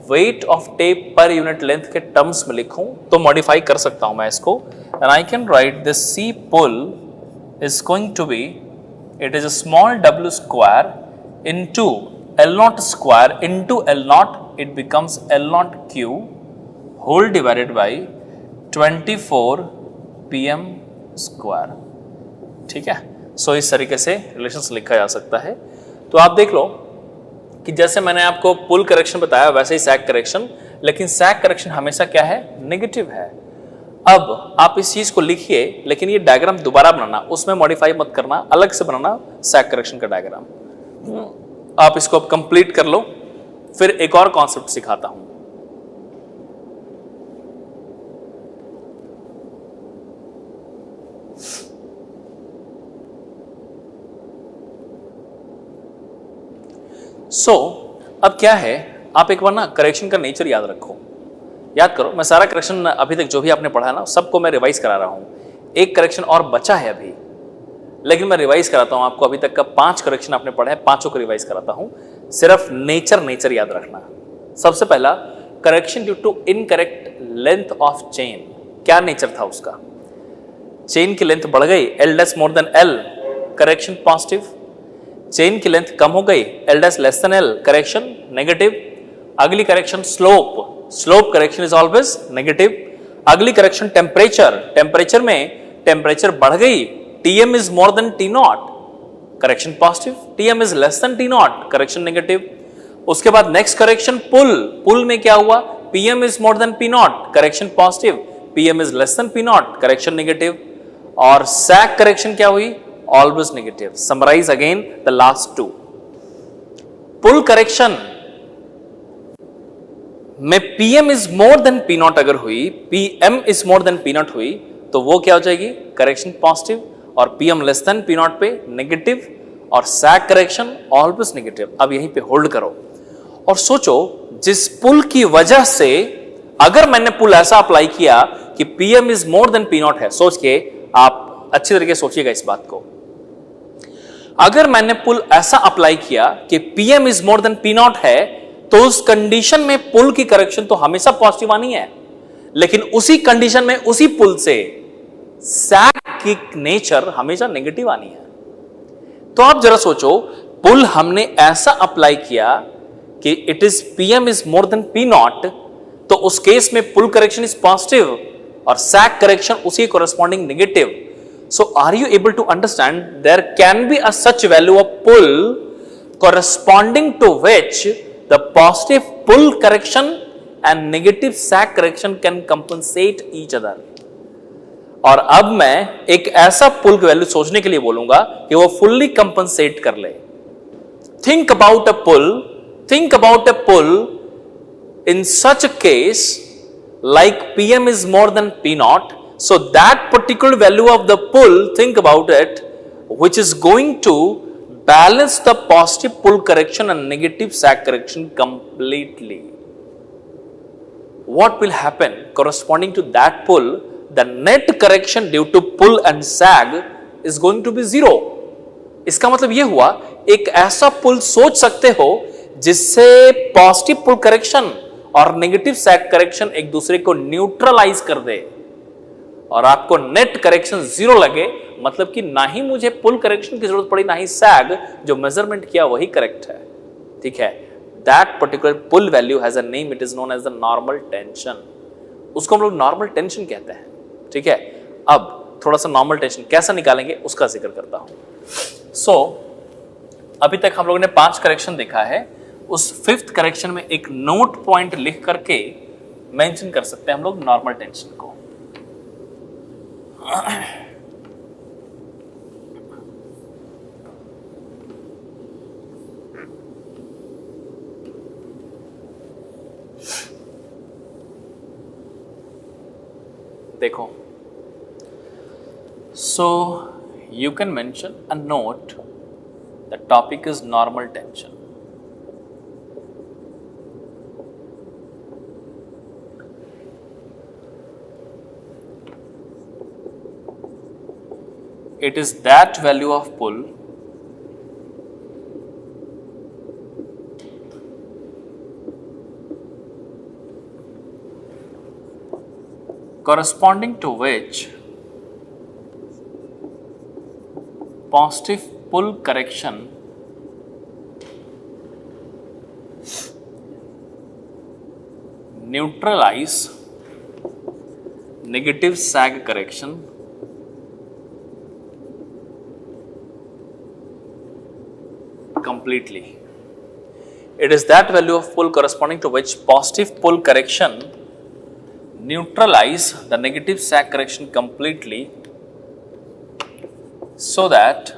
वेट ऑफ टेप पर यूनिट लेंथ के टर्म्स में लिखूं तो मॉडिफाई कर सकता हूं मैं इसको, and I can write this C pull is going to be, it is a small W square into L naught square into L naught, it becomes L naught Q whole divided by 24 PM square, ठीक है। सो इस तरीके से relations लिखा जा सकता है। तो आप देख लो कि जैसे मैंने आपको पुल करेक्शन बताया वैसे ही सैग करेक्शन, लेकिन सैग करेक्शन हमेशा क्या है, नेगेटिव है। अब आप इस चीज को लिखिए, लेकिन ये डायग्राम दोबारा बनाना, उसमें मॉडिफाई मत करना, अलग से बनाना सैग करेक्शन का डायग्राम। आप इसको अब कंप्लीट कर लो, फिर एक और कॉन्सेप्ट सिखाता हूं। अब क्या है, आप एक बार ना करेक्शन का नेचर याद रखो, याद करो। मैं सारा करेक्शन अभी तक जो भी आपने पढ़ा है ना, सबको मैं रिवाइज करा रहा हूं। एक करेक्शन और बचा है अभी, लेकिन मैं रिवाइज कराता हूं आपको। अभी तक का 5 करेक्शन आपने पढ़ा है, 5 को रिवाइज कराता हूं। सिर्फ नेचर याद रखना। सबसे पहला, correction due to incorrect length of chain. क्या नेचर था उसका? चेन की लेंथ बढ़ गई, L dash more than L, correction positive. Chain की लेंथ कम हो गई, L dash less than L, correction negative. अगली correction slope correction is always negative. अगली करेक्शन टेम्परेचर में टेम्परेचर बढ़ गई, Tm is more than T naught, correction positive. Tm is less than T naught, correction negative. उसके बाद next correction pull में क्या हुआ, Pm is more than P not, correction positive. Pm is less than P not, correction negative. और sag correction क्या हुई, always negative. Summarise again the last 2। Pull correction में Pm is more than P not अगर हुई, Pm is more than P not हुई, तो वो क्या हो जाएगी, करेक्शन पॉजिटिव। और Pm less than P not पे नेगेटिव, और सैग करेक्शन ऑलवेज नेगेटिव। अब यहीं पे होल्ड करो और सोचो, जिस पुल की वजह से अगर मैंने पुल ऐसा अप्लाई किया कि Pm is more than P not है, सोच के आप अच्छी तरीके से सोचिएगा इस बात को। अगर मैंने पुल ऐसा अप्लाई किया कि Pm is more than P not है, तो उस कंडीशन में पुल की करेक्शन तो हमेशा पॉजिटिव आनी है, लेकिन उसी कंडीशन में उसी पुल से सैग की नेचर हमेशा नेगेटिव आनी है। तो आप जरा सोचो, पुल हमने ऐसा अप्लाई किया कि it is Pm is more than P not, तो उस केस में पुल करेक्शन इज पॉजिटिव और सैग करेक्शन उसी corresponding negative. So are you able to understand there can be a such value of pull corresponding to which the positive pull correction and negative sag correction can compensate each other। और अब मैं एक ऐसा पुल की value सोचने के लिए बोलूंगा कि वो फुल्ली कंपनसेट कर ले। Think about a pull in such a case like Pm is more than P naught. So that particular value of the pull, think about it, which is going to balance the positive pull correction and negative sag correction completely. What will happen corresponding to that pull? The net correction due to pull and sag is going to be zero. इसका मतलब यह हुआ, एक ऐसा पुल सोच सकते हो जिससे पॉजिटिव पुल करेक्शन और नेगेटिव सैग करेक्शन एक दूसरे को न्यूट्रलाइज कर दे और आपको नेट करेक्शन जीरो लगे, मतलब कि ना ही मुझे पुल करेक्शन की जरूरत पड़ी, ना ही सैग, जो मेजरमेंट किया वही करेक्ट है। ठीक है, that particular pull value has a name, it is known as the normal tension. उसको हम लोग नॉर्मल टेंशन कहते हैं। ठीक है, अब थोड़ा सा नॉर्मल टेंशन कैसा निकालेंगे उसका जिक्र करता हूं। सो अभी तक हम लोगों ने 5 करेक्शन देखा है। उस 5th करेक्शन में एक नोट पॉइंट लिख करके मेंशन कर सकते हैं हम लोग नॉर्मल टेंशन को। देखो, so you can mention a note, the topic is normal tension। It is that value of pull corresponding to which positive pull correction neutralize negative sag correction completely। It is that value of pull corresponding to which positive pull correction neutralize the negative sag correction completely, so that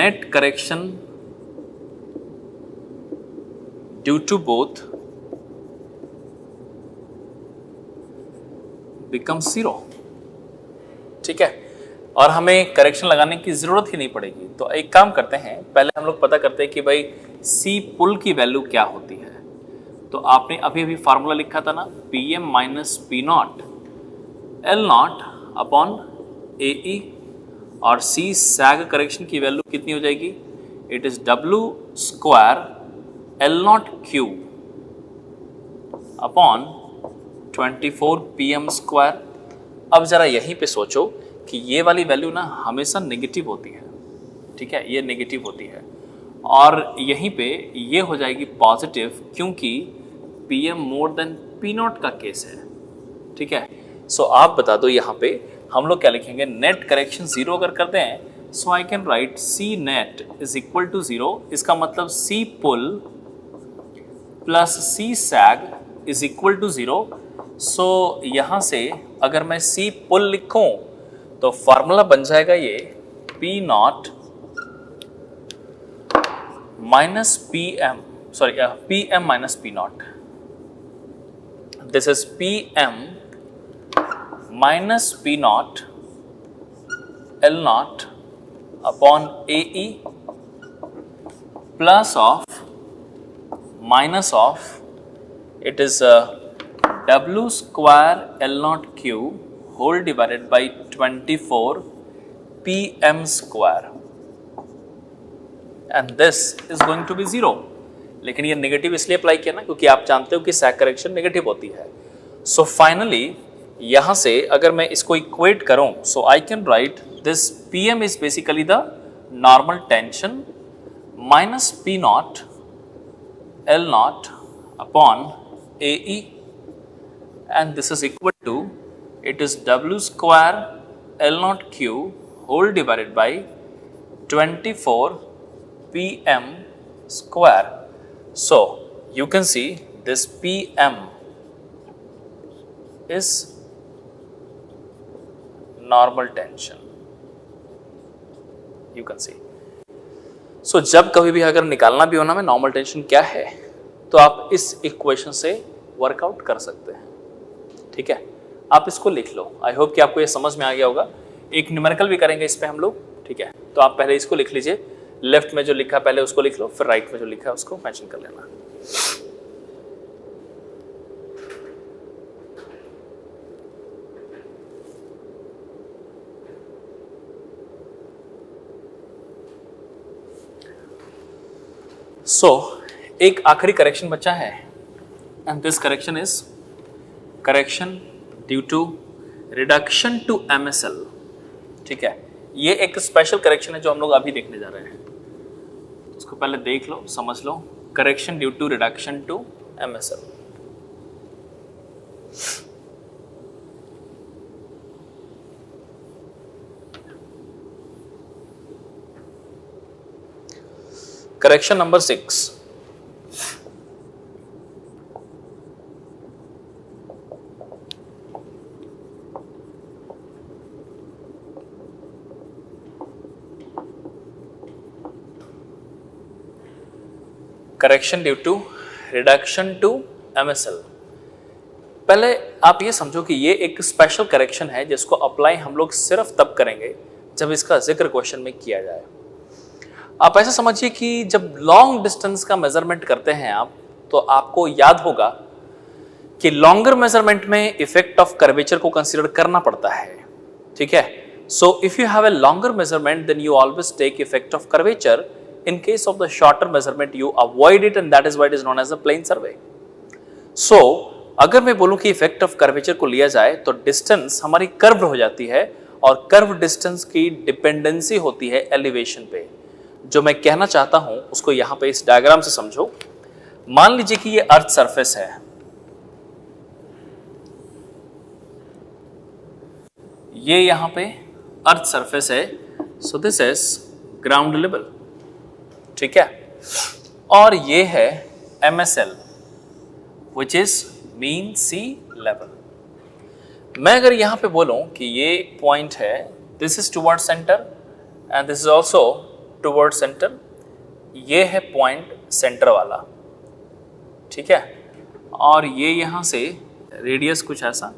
net correction due to both becomes zero। ठीक है, और हमें correction लगाने की जरूरत ही नहीं पड़ेगी। तो एक काम करते हैं, पहले हम लोग पता करते हैं कि भाई सी पुल की वैल्यू क्या होती है। तो आपने अभी अभी फार्मूला लिखा था ना, Pm minus P not L not upon AE, और C सैग करेक्शन की वैल्यू कितनी हो जाएगी? It is W square L not Q upon 24 PM square. अब जरा यहीं पे सोचो कि ये वाली वैल्यू ना हमेशा नेगेटिव होती है। ठीक है, ये नेगेटिव होती है, और यहीं पे ये हो जाएगी पॉजिटिव, क्योंकि Pm more than P not का केस है। ठीक है, सो आप बता दो यहाँ पे हम लोग क्या लिखेंगे? नेट करेक्शन जीरो अगर करते हैं, so I can write C net is equal to zero. इसका मतलब C pull plus C sag is equal to zero. So यहाँ से अगर मैं C पुल लिखूं तो फॉर्मूला बन जाएगा ये P not minus PM minus P not. This is PM minus P not L not upon AE plus of minus of it is W square L not Q whole divided by 24 pm square and this is going to be 0। लेकिन ये negative इसलिए apply किया ना क्योंकि आप जानते हो कि सैग करेक्शन नेगेटिव होती है। सो फाइनली यहां से अगर मैं इसको इक्वेट करूं, so I can write this pm is basically the normal tension minus p not L naught upon AE, and this is equal to, it is W square L naught Q whole divided by 24 PM square. So you can see this PM is normal tension. You can see. सो जब कभी भी अगर निकालना भी हो ना में normal tension क्या है तो आप इस इक्वेशन से वर्कआउट कर सकते हैं। ठीक है, आप इसको लिख लो। आई होप कि आपको ये समझ में आ गया होगा। एक न्यूमेरिकल भी करेंगे इस पे हम लोग। ठीक है, तो आप पहले इसको लिख लीजिए। लेफ्ट में जो लिखा पहले उसको लिख लो, फिर राइट में जो लिखा है उसको मेंशन कर लेना। सो एक आखिरी करेक्शन बचा है and this correction is correction due to reduction to MSL। ठीक है, ये एक स्पेशल करेक्शन है जो हम लोग अभी देखने जा रहे हैं। इसको पहले देख लो, समझ लो। Correction due to reduction to MSL। Correction number 6. Correction due to reduction to MSL। पहले आप ये समझो कि ये एक स्पेशल करेक्शन है जिसको अप्लाई हम लोग सिर्फ तब करेंगे जब इसका जिक्र क्वेश्चन में किया जाए। आप ऐसा समझिए कि जब लॉन्ग डिस्टेंस का मेजरमेंट करते हैं आप, तो आपको याद होगा कि लॉन्गर मेजरमेंट में इफेक्ट ऑफ कर्वेचर को कंसीडर करना पड़ता है। ठीक है, so if you have a longer measurement then you always take effect of curvature. In case of the shorter measurement you avoid it and that is why it is known as a plane survey. So अगर मैं बोलूं कि effect of curvature को लिया जाए तो distance हमारी curve हो जाती है और कर्व डिस्टेंस की डिपेंडेंसी होती है एलिवेशन पे। जो मैं कहना चाहता हूं उसको यहां पे इस डायग्राम से समझो। मान लीजिए कि ये अर्थ सरफेस है, ये यहां पे अर्थ सरफेस है। So this is ground level. ठीक है, और ये है MSL which is mean sea level. मैं अगर यहां पे बोलूं कि ये पॉइंट है, this is toward centre and this is also toward centre, ये है पॉइंट सेंटर वाला। ठीक है, और ये यहां से रेडियस कुछ ऐसा।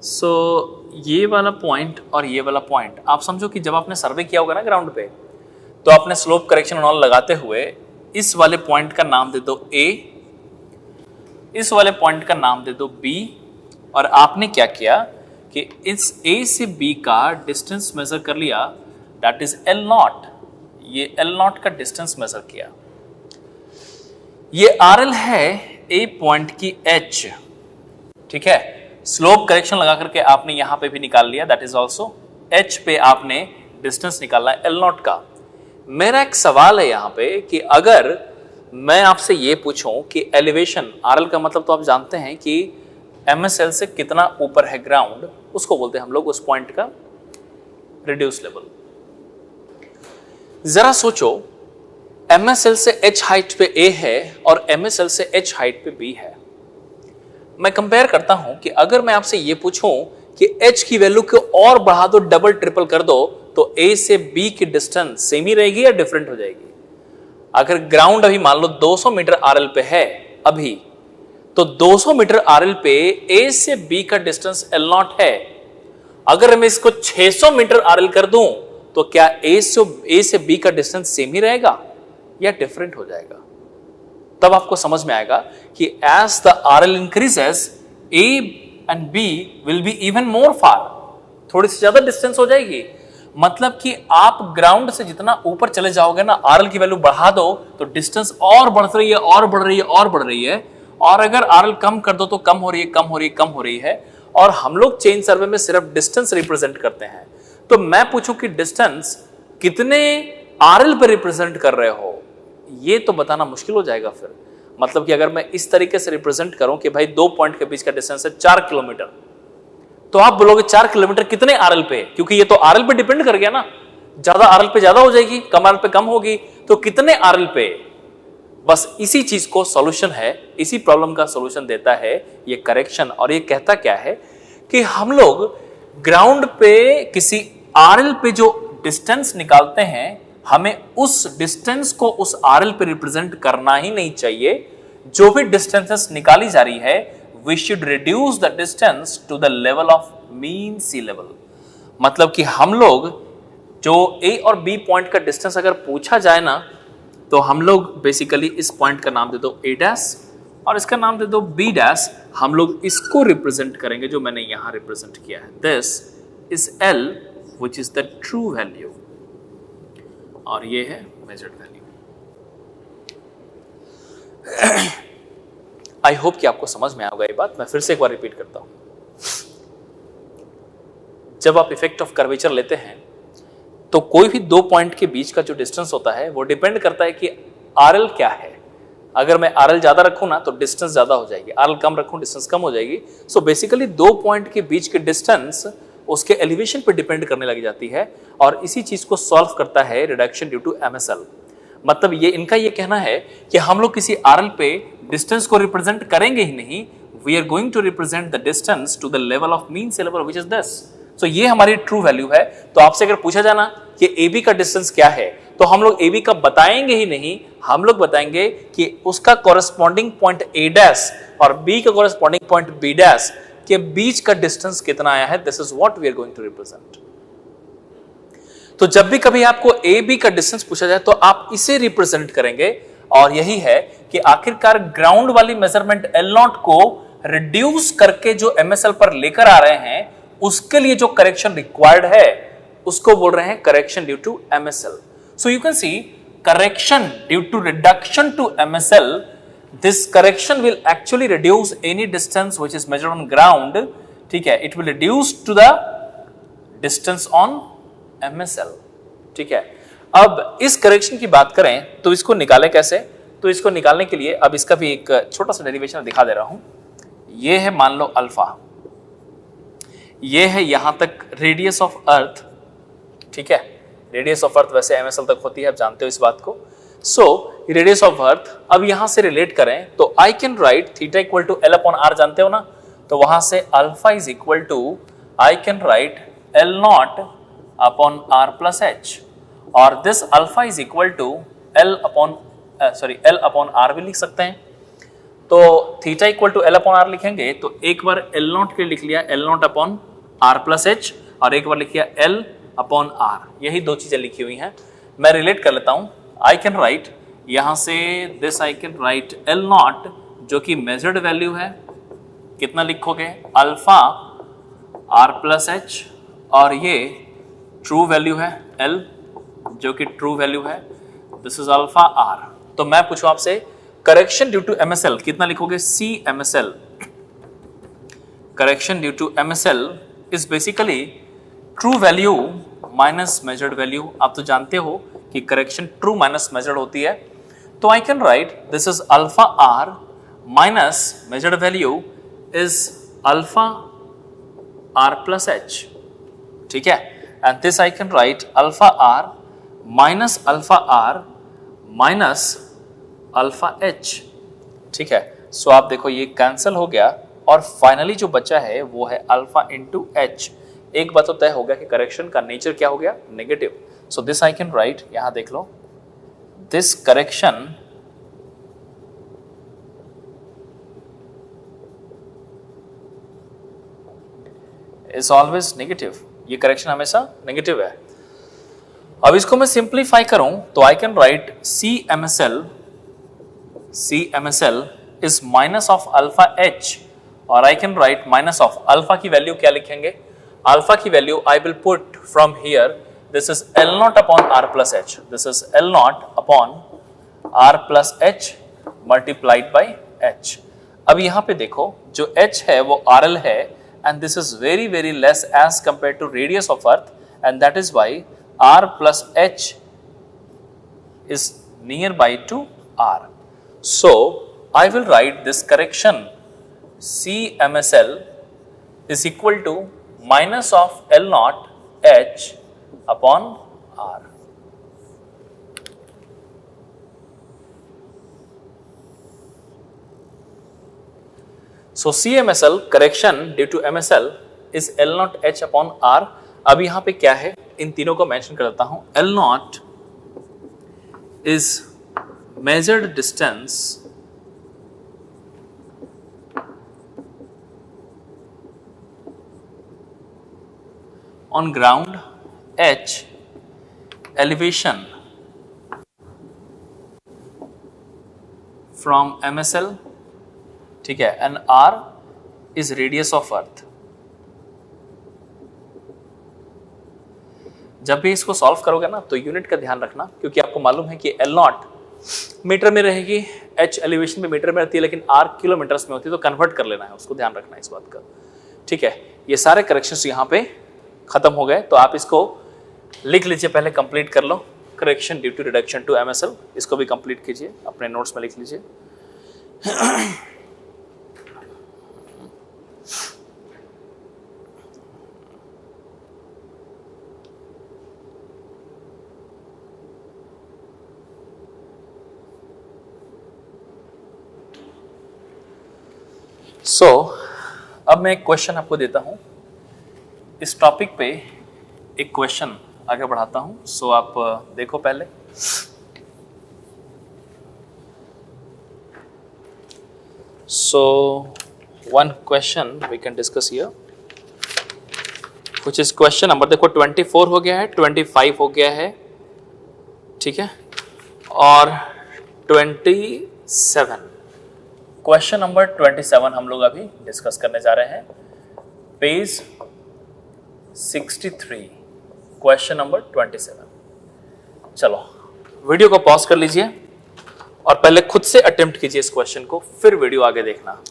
सो ये वाला पॉइंट और ये वाला पॉइंट, आप समझो कि जब आपने सर्वे किया होगा ना ग्राउंड पे, तो आपने स्लोप करेक्शन ऑल लगाते हुए इस वाले पॉइंट का नाम दे दो A, इस वाले पॉइंट का नाम दे दो B, और आपने क्या किया कि इस A से B का डिस्टेंस मेजर कर लिया, दैट इज L0। ये L0 का डिस्टेंस मेजर किया। ये RL है A पॉइंट की H। ठीक है, स्लोप करेक्शन लगा करके आपने यहां पे भी निकाल लिया, दैट इज ऑल्सो H पे आपने डिस्टेंस निकाला है L0 का। मेरा एक सवाल है यहां पे कि अगर मैं आपसे ये पूछूं कि एलिवेशन, RL का मतलब तो आप जानते हैं कि MSL से कितना ऊपर है ग्राउंड, उसको बोलते हैं हम लोग उस पॉइंट का रिड्यूस लेवल। जरा सोचो, MSL से H हाइट पे A है और MSL से H हाइट पे B है। मैं कंपेयर करता हूं कि अगर मैं आपसे ये पूछूं कि H की वैल्यू को और बढ़ा दो, डबल ट्रिपल कर दो, तो A से B की डिस्टेंस सेम ही रहेगी या डिफरेंट हो जाएगी? अगर ग्राउंड अभी मान लो 200 मीटर RL पे है अभी, तो 200 मीटर RL पे A से B का डिस्टेंस L0 है। अगर मैं इसको 600 मीटर RL कर दूं, तो क्या A से B का डिस्टेंस सेम ही रहेगा या डिफरेंट हो जाएगा? तब आपको समझ में आएगा कि as the RL increases, A and B will be even more far, थोड़ी सी ज्यादा डिस्टेंस हो जाएगी। मतलब कि आप ग्राउंड से जितना ऊपर चले जाओगे ना, आरएल की वैल्यू बढ़ा दो तो डिस्टेंस और बढ़ रही है और बढ़ रही है और बढ़ रही है, और अगर आरएल कम कर दो तो कम हो रही है, कम हो रही है, कम हो रही है। और हम लोग चेन सर्वे में सिर्फ डिस्टेंस रिप्रेजेंट करते हैं। तो मैं पूछूं कि डिस्टेंस कितने आरएल पे रिप्रेजेंट कर रहे हो, ये तो बताना मुश्किल हो जाएगा फिर। मतलब कि अगर मैं इस तरीके से रिप्रेजेंट करूं कि भाई 2 पॉइंट के बीच का डिस्टेंस है 4 किलोमीटर, तो आप बोलोगे 4 किलोमीटर कितने आरएल पे, क्योंकि ये तो आरएल पे डिपेंड कर गया ना, ज्यादा आरएल पे ज्यादा हो जाएगी, कम आरएल पे कम होगी, तो कितने आरएल पे। बस इसी चीज को सॉल्यूशन है, इसी प्रॉब्लम का सॉल्यूशन देता है ये करेक्शन। और ये कहता क्या है कि हम लोग ग्राउंड पे किसी आरएल पे जो डिस्टेंस निकालते हैं, हमें उस डिस्टेंस को उस आरएल पे रिप्रेजेंट करना ही नहीं चाहिए। जो भी डिस्टेंसेस निकाली जा रही है, we should reduce the distance to the level of mean sea level। मतलब कि हम लोग जो A और B पॉइंट का डिस्टेंस अगर पूछा जाए ना, तो हम लोग बेसिकली इस पॉइंट का नाम दे दो A डैश और इसका नाम दे दो B डैश। हम लोग इसको रिप्रेजेंट करेंगे जो मैंने यहां रिप्रेजेंट किया है, this is L which is the true value और ये है मेजर्ड वैल्यू। आई होप कि आपको समझ में आएगा ये बात। मैं फिर से एक बार रिपीट करता हूं। जब आप इफेक्ट ऑफ कर्वेचर लेते हैं तो कोई भी 2 पॉइंट के बीच का जो डिस्टेंस होता है वो डिपेंड करता है कि आरएल क्या है। अगर मैं आरएल ज्यादा रखूं ना तो डिस्टेंस ज्यादा हो जाएगी, आरएल कम रखूं डिस्टेंस कम हो जाएगी। सो बेसिकली 2 पॉइंट के बीच के डिस्टेंस उसके एलिवेशन पे डिपेंड करने लग जाती है, और इसी चीज को सॉल्व करता है रिडक्शन ड्यू टू एमएसएल। मतलब ये इनका ये कहना है कि हम लोग किसी आरएल पे डिस्टेंस को रिप्रेजेंट करेंगे ही नहीं, we are going to represent the distance to the level of mean sea level which is this. So ये हमारी ट्रू वैल्यू है। तो आपसे अगर पूछा जाना कि AB का डिस्टेंस क्या है, तो हम लोग AB का बताएंगे ही नहीं, हम लोग बताएंगे कि उसका कॉरेस्पॉन्डिंग पॉइंट A डैश और B का कॉरेस्पॉन्डिंग पॉइंट B डैश के बीच का डिस्टेंस कितना आया है, this is what we are going to represent. तो जब भी कभी आपको AB का डिस्टेंस पूछा जाए तो आप इसे रिप्रेजेंट करेंगे, और यही है कि आखिरकार ग्राउंड वाली मेजरमेंट L0 को रिड्यूस करके जो MSL पर लेकर आ रहे हैं, उसके लिए जो करेक्शन रिक्वायर्ड है उसको बोल रहे हैं correction due to MSL। So you can see correction due to reduction to MSL, this correction will actually reduce any distance which is measured on ground. ठीक है, it will reduce to the distance on MSL। ठीक है, अब इस correction की बात करें तो इसको निकालें कैसे। तो इसको निकालने के लिए अब इसका भी एक छोटा सा डेरिवेशन दिखा दे रहा हूं। ये है मान लो अल्फा, ये है यहां तक रेडियस ऑफ अर्थ। ठीक है, रेडियस ऑफ अर्थ वैसे MSL तक होती है, आप जानते हो इस बात को। सो रेडियस ऑफ अर्थ अब यहां से रिलेट करें तो I can write theta equal to L upon R, जानते हो ना। तो वहां से alpha is equal to I can write L0 upon R plus H, और this alpha is equal to L upon R भी लिख सकते हैं। तो theta equal to L upon R लिखेंगे तो एक बार L0 के लिख लिया L0 upon R plus H, और एक बार लिख लिया L अपॉन R। यही 2 चीजें लिखी हुई हैं, मैं रिलेट कर लेता हूं। आई कैन राइट यहां से this, I can write L0 जो कि मेजर्ड वैल्यू है, कितना लिखोगे अल्फा R प्लस H, और ये ट्रू वैल्यू है L जो कि ट्रू वैल्यू है, दिस इज अल्फा R। तो मैं पूछूं आपसे करेक्शन ड्यू टू MSL कितना लिखोगे, C MSL। Correction due to MSL is basically true value minus measured value. आप तो जानते हो कि करेक्शन ट्रू माइनस मेजर्ड होती है। तो I can write this is alpha R minus measured value is alpha R plus H। ठीक है, and this I can write alpha R minus alpha R minus alpha H। ठीक है, सो आप देखो ये कैंसिल हो गया, और फाइनली जो बचा है वो है अल्फा इंटू H। एक बात तो तय हो गया कि करेक्शन का नेचर क्या हो गया, negative. So this I can write, यहां देख लो, this correction is always negative. ये करेक्शन हमेशा नेगेटिव है। अब इसको मैं सिंप्लीफाई करूं तो I can write C MSL is minus of alpha H, और I can write minus of alpha की वैल्यू क्या लिखेंगे, अल्फा की value I will put from here, this is L naught upon R plus H, this is L naught upon R plus H multiplied by H. अब यहां पे देखो जो h है वो RL है and this is very very less as compared to radius of earth and that is why r plus h is nearby to r. So I will write this correction CMSL is equal to minus of L naught h upon r. So CMSL correction due to MSL is L naught h upon r. अब यहां पे क्या है, इन तीनों को mention कर देता हूं। L naught is measured distance on ground, h elevation from MSL, ठीक है, and r is radius of earth. जब भी इसको सॉल्व करोगे ना तो यूनिट का ध्यान रखना, क्योंकि आपको मालूम है कि L नॉट मीटर में रहेगी, h एलिवेशन में मीटर में रहती है, लेकिन r किलोमीटर्स में होती है, तो कन्वर्ट कर लेना है, उसको ध्यान रखना है इस बात का, ठीक है। ये सारे करेक्शंस यहाँ पे खत्म हो गए, तो आप इसको लिख लीजिए, पहले कंप्लीट कर लो। Correction due to reduction to MSL, इसको भी कंप्लीट कीजिए, अपने नोट्स में लिख लीजिए। अब मैं एक क्वेश्चन आपको देता हूं, इस टॉपिक पे एक क्वेश्चन आगे बढ़ाता हूं। आप देखो पहले। One question we can discuss here, which is question number, देखो 24 हो गया है, 25 हो गया है, ठीक है, और 27, क्वेश्चन नंबर 27 हम लोग अभी डिस्कस करने जा रहे हैं, पेज 63, क्वेश्चन नंबर 27। चलो वीडियो को पॉज कर लीजिए और पहले खुद से अटेम्प्ट कीजिए इस क्वेश्चन को, फिर वीडियो आगे देखना।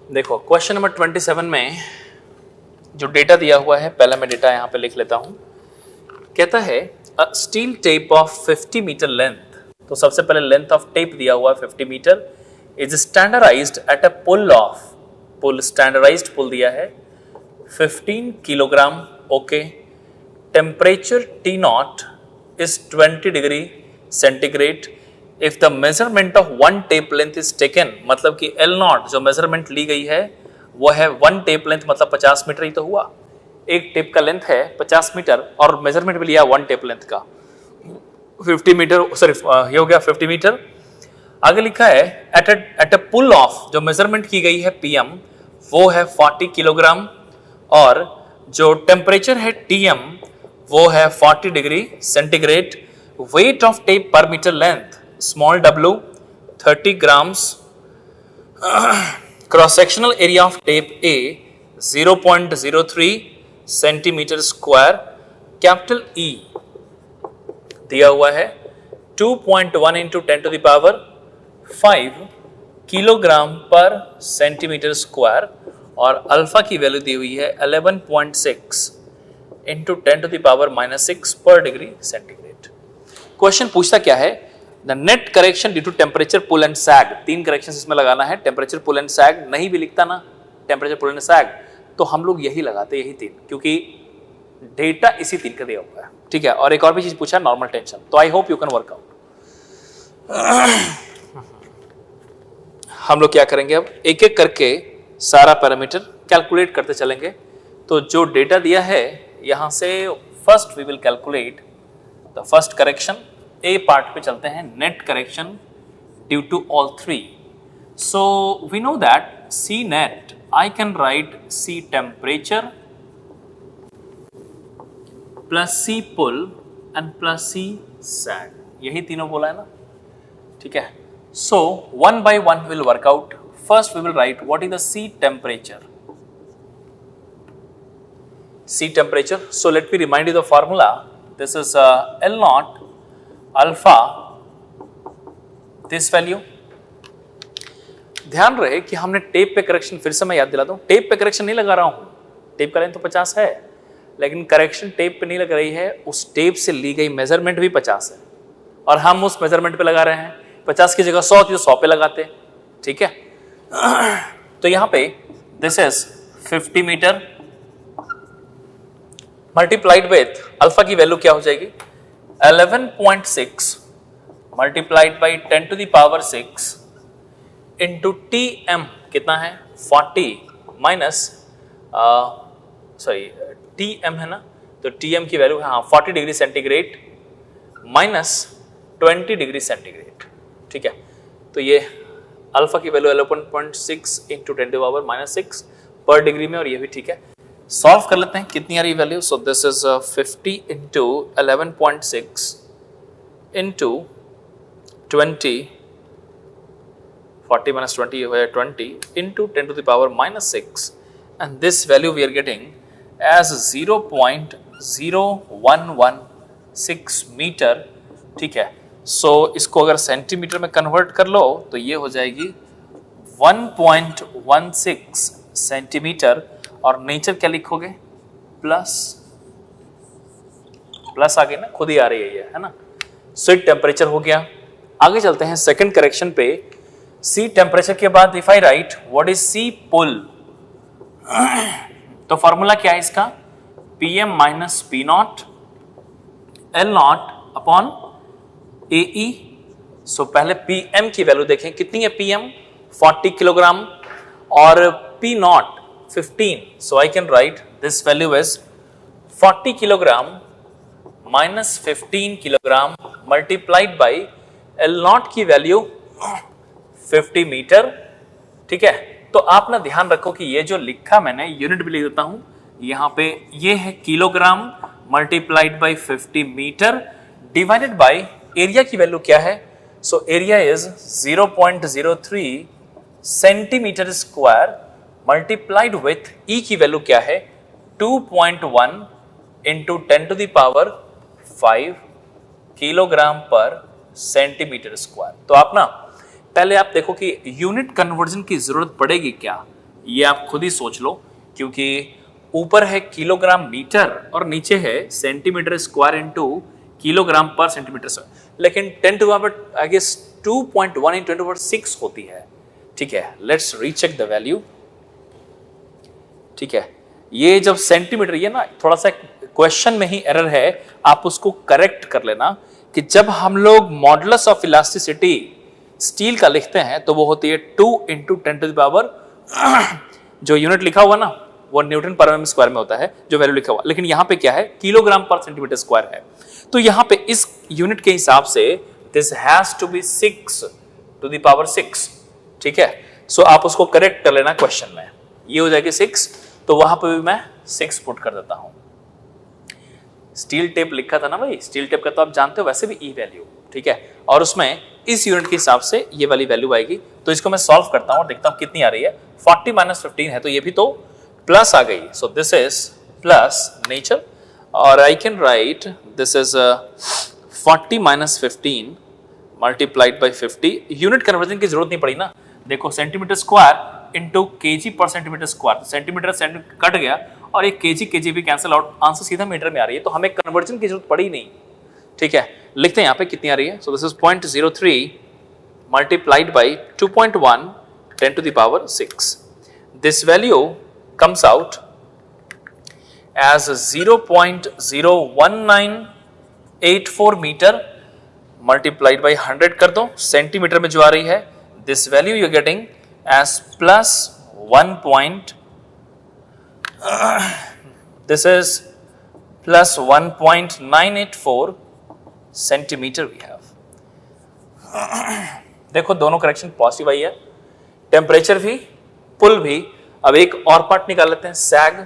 देखो क्वेश्चन नंबर 27 में जो डेटा दिया हुआ है, पहले मैं डेटा यहां पे लिख लेता हूं। कहता है steel tape of 50 metre length, तो सबसे पहले लेंथ ऑफ टेप दिया हुआ है 50 metre, is standardised at a pull of, pull standardised pull दिया है 15 kilogram, okay. Temperature T naught is 20 degree centigrade. If the measurement of one tape length is taken, मतलब कि L नॉट जो measurement ली गई है वो है वन टेप लेंथ, मतलब 50 मीटर ही तो हुआ, एक टेप का लेंथ है 50 मीटर और मेजरमेंट भी लिया वन टेप लेंथ का 50 मीटर, सॉरी ये हो गया 50 मीटर। आगे लिखा है एट अ पुल ऑफ, जो मेजरमेंट की गई है PM वो है 40 किलोग्राम, और जो टेम्परेचर है TM वो है 40 degree centigrade. Weight of tape per metre length small w 30 grams, cross sectional area of tape A 0.03 centimetre square, capital E दिया हुआ है 2.1 into 10 to the power 5 kilogram per centimetre square, और alpha की value दी हुई है 11.6 into 10 to the power -6 per degree centigrade. Question पूछता क्या है, the net correction due to temperature pull and sag, 3 correction इसमें लगाना है। टेम्परेचर पुल एंड सैग नहीं भी लिखता ना, टेम्परेचर पुल एंड सैग, तो हम लोग यही लगाते, यही 3, क्योंकि डेटा इसी 3 का दिया हुआ है, ठीक है। और एक और भी चीज पूछा, नॉर्मल टेंशन, तो I hope you can work out. हम लोग क्या करेंगे, अब एक एक करके सारा पैरामीटर कैलकुलेट करते चलेंगे, तो जो डेटा दिया है यहां से first we will calculate the first correction. A part पे चलते हैं, net correction due to all three. So we know that C net I can write C temperature plus C pull and plus C sag, यही तीनों बोला है ना, ठीक है। So one by one will work out. First we will write what is the C temperature. C temperature. So let me remind you the formula. This is L naught alpha, this value. ध्यान रहे कि हमने tape पे correction, फिर से मैं याद दिलाता हूं, टेप पे करेक्शन नहीं लगा रहा हूं। टेप का लाइन तो 50 है, लेकिन करेक्शन टेप पे नहीं लग रही है, उस टेप से ली गई मेजरमेंट भी 50 है और हम उस मेजरमेंट पे लगा रहे हैं। 50 की जगह 100 थी तो 100 पे लगाते, ठीक है। तो यहां पे this is 50 metre multiplied with alpha की वैल्यू क्या हो जाएगी 11.6 multiplied by 10 to the power 6 into T M कितना है 40 माइनस सॉरी टी एम है ना, तो टी एम की वैल्यू है हाँ 40 degree centigrade minus 20 degree centigrade, ठीक है। तो ये अल्फा की value 11.6 into 10 to power minus 6 per degree में, और ये भी ठीक है। सॉल्व कर लेते हैं कितनी आ रही value. So this is 50 into 11.6 into 20, 40 minus 20 20 into 10 to the power minus 6, and this value we are getting as 0.0116 metre, ठीक है। सो इसको अगर सेंटीमीटर में कन्वर्ट कर लो तो ये हो जाएगी 1.16 सेंटीमीटर, और नेचर क्या लिखोगे प्लस प्लस आ गई ना, खुद ही आ रही है ये, है ना। सो टेम्परेचर हो गया। आगे चलते हैं सेकंड करेक्शन पे। सी टेम्परेचर के बाद if I write what is C pull, तो फॉर्मूला क्या है इसका Pm minus P naught L naught upon A E. So पहले Pm की वैल्यू देखें कितनी है, Pm 40 किलोग्राम और P naught 15, so I can write this value as 40 kilogram minus 15 kilogram multiplied by L naught की वैल्यू 50 मीटर, ठीक है। तो आप ना ध्यान रखो कि ये जो लिखा मैंने यूनिट भी लिख देता हूं यहां पे, ये है kilogram multiplied by 50 metre divided by area की वैल्यू क्या है। So area is 0.03 centimetre square multiplied with E की वैल्यू क्या है 2.1 into 10 to the power 5 kilogram per centimetre square. तो आप ना पहले आप देखो कि यूनिट कन्वर्जन की जरूरत पड़ेगी क्या, ये आप खुद ही सोच लो, क्योंकि ऊपर है किलोग्राम मीटर और नीचे है centimetre square into kilogram per centimetre square, लेकिन 10 to power I guess 2.1 into 10 to power 6 होती है, ठीक है। लेट्स रीचेक द वैल्यू, ठीक है। ये जब सेंटीमीटर, ये ना थोड़ा सा क्वेश्चन में ही एरर है, आप उसको करेक्ट कर लेना कि जब हम लोग मॉडुलस ऑफ इलास्टिसिटी स्टील का लिखते हैं तो वो होती है 2 इंटू 10 टू द पावर, जो यूनिट लिखा हुआ ना वो न्यूटन पर एम स्क्वायर में होता है जो वैल्यू लिखा हुआ, लेकिन यहां पे क्या है किलोग्राम पर सेंटीमीटर स्क्वायर है। तो यहां पे इस यूनिट के हिसाब से this has to be 6 to the power 6, ठीक है। सो आप उसको करेक्ट कर लेना क्वेश्चन में, ये हो जाएगी 6, तो वहां पे भी मैं 6 पुट कर देता हूं। स्टील टेप लिखा था ना भाई, स्टील टेप का तो आप जानते हो वैसे भी ई वैल्यू, ठीक है, और उसमें इस यूनिट के हिसाब से ये वाली वैल्यू आएगी। तो इसको मैं सॉल्व करता हूं और देखता हूं कितनी आ रही है। 40 माइनस 15 है तो ये भी तो प्लस आ गई, so this is plus nature, और I can write this is 40 minus 15 multiplied by 50। Unit conversion की जरूरत नहीं पड़ी ना, देखो centimetre square into KG per centimetre square, centimetre cut गया और एक केजी भी कैंसिल आउट, आंसर सीधा मीटर में आ रही है, तो हमें कन्वर्जन की जरूरत पड़ी नहीं, ठीक है। लिखते हैं यहाँ पे कितनी आ रही है। So this is 0.03 multiplied by 2.1 10 to the power 6। This value comes out as 0.01984 metre multiplied by 100 कर दो, सेंटीमीटर में जो आ रही है this value you getting as plus this is plus 1.984 centimetre we have. देखो दोनों करेक्शन पॉजिटिव आई है, टेम्परेचर भी, पुल भी। अब एक और पार्ट निकाल लेते हैं, sag,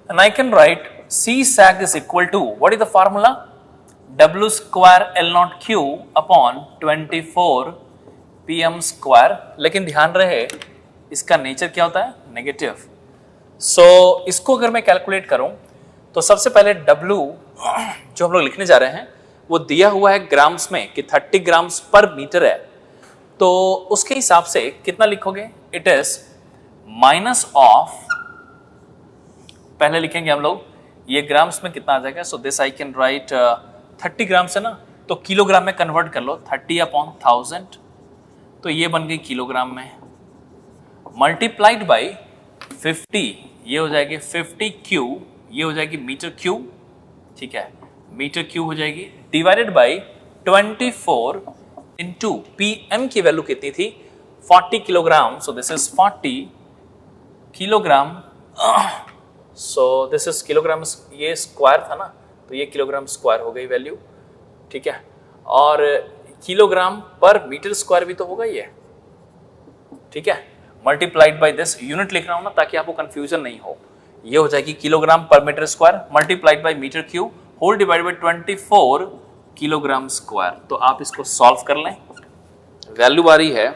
and I can write C sag is equal to, what is the formula, W square L0 Q upon 24 PM square. लेकिन ध्यान रहे इसका नेचर क्या होता है, नेगेटिव। सो इसको अगर मैं कैलकुलेट करूं तो सबसे पहले W जो हम लोग लिखने जा रहे हैं वो दिया हुआ है ग्राम्स में कि 30 ग्राम्स पर मीटर है, तो उसके हिसाब से कितना लिखोगे, इट इज माइनस ऑफ, पहले लिखेंगे हम लोग ये ग्राम्स में कितना आ जाएगा। सो this I can right 30 grams है ना, तो किलोग्राम में कन्वर्ट कर लो, 30 अपॉन 1000, तो ये बन गई किलोग्राम में, मल्टीप्लाइड बाई 50, ये हो जाएगी 50 क्यू, ये हो जाएगी मीटर क्यूब, ठीक है, मीटर क्यूब हो जाएगी, डिवाइडेड बाई 24 इंटू पीएम की वैल्यू कितनी थी, 40 kilogram. So this is 40 kilogram, so this is kilogram, ये स्क्वायर था ना, तो ये किलोग्राम स्क्वायर हो गई वैल्यू, ठीक है, और किलोग्राम पर मीटर स्क्वायर भी तो होगा ये, ठीक है, मल्टीप्लाइड बाय दिस, यूनिट लिख रहा हूं ना ताकि आपको कंफ्यूजन नहीं हो, ये हो जाएगी kilogram per metre square multiplied by metre cube whole divide by 24 kilogram square. तो आप इसको सॉल्व कर लें, वैल्यू आ रही है,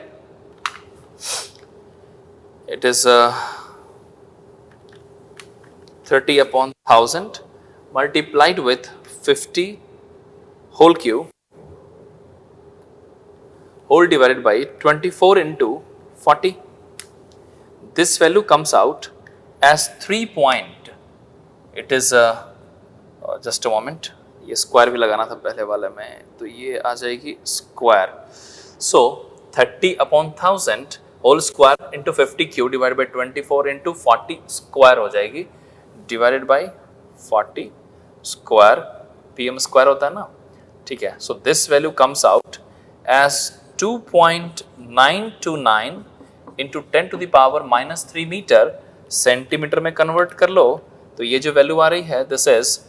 it is 30 upon 1000 multiplied with 50 whole cube whole divided by 24 into 40. This value comes out as 3 point. It is just a moment. ये square भी लगाना था पहले वाले में, तो ये आ जाएगी square. So 30 upon 1000 whole square into 50 cube divided by 24 into 40 square हो जाएगी, divided by 40 square, PM square होता है ना, ठीक है। So this value comes out as 2.929 into 10 to the power -3 metre, centimetre में कन्वर्ट कर लो तो ये जो वैल्यू आ रही है दिस इज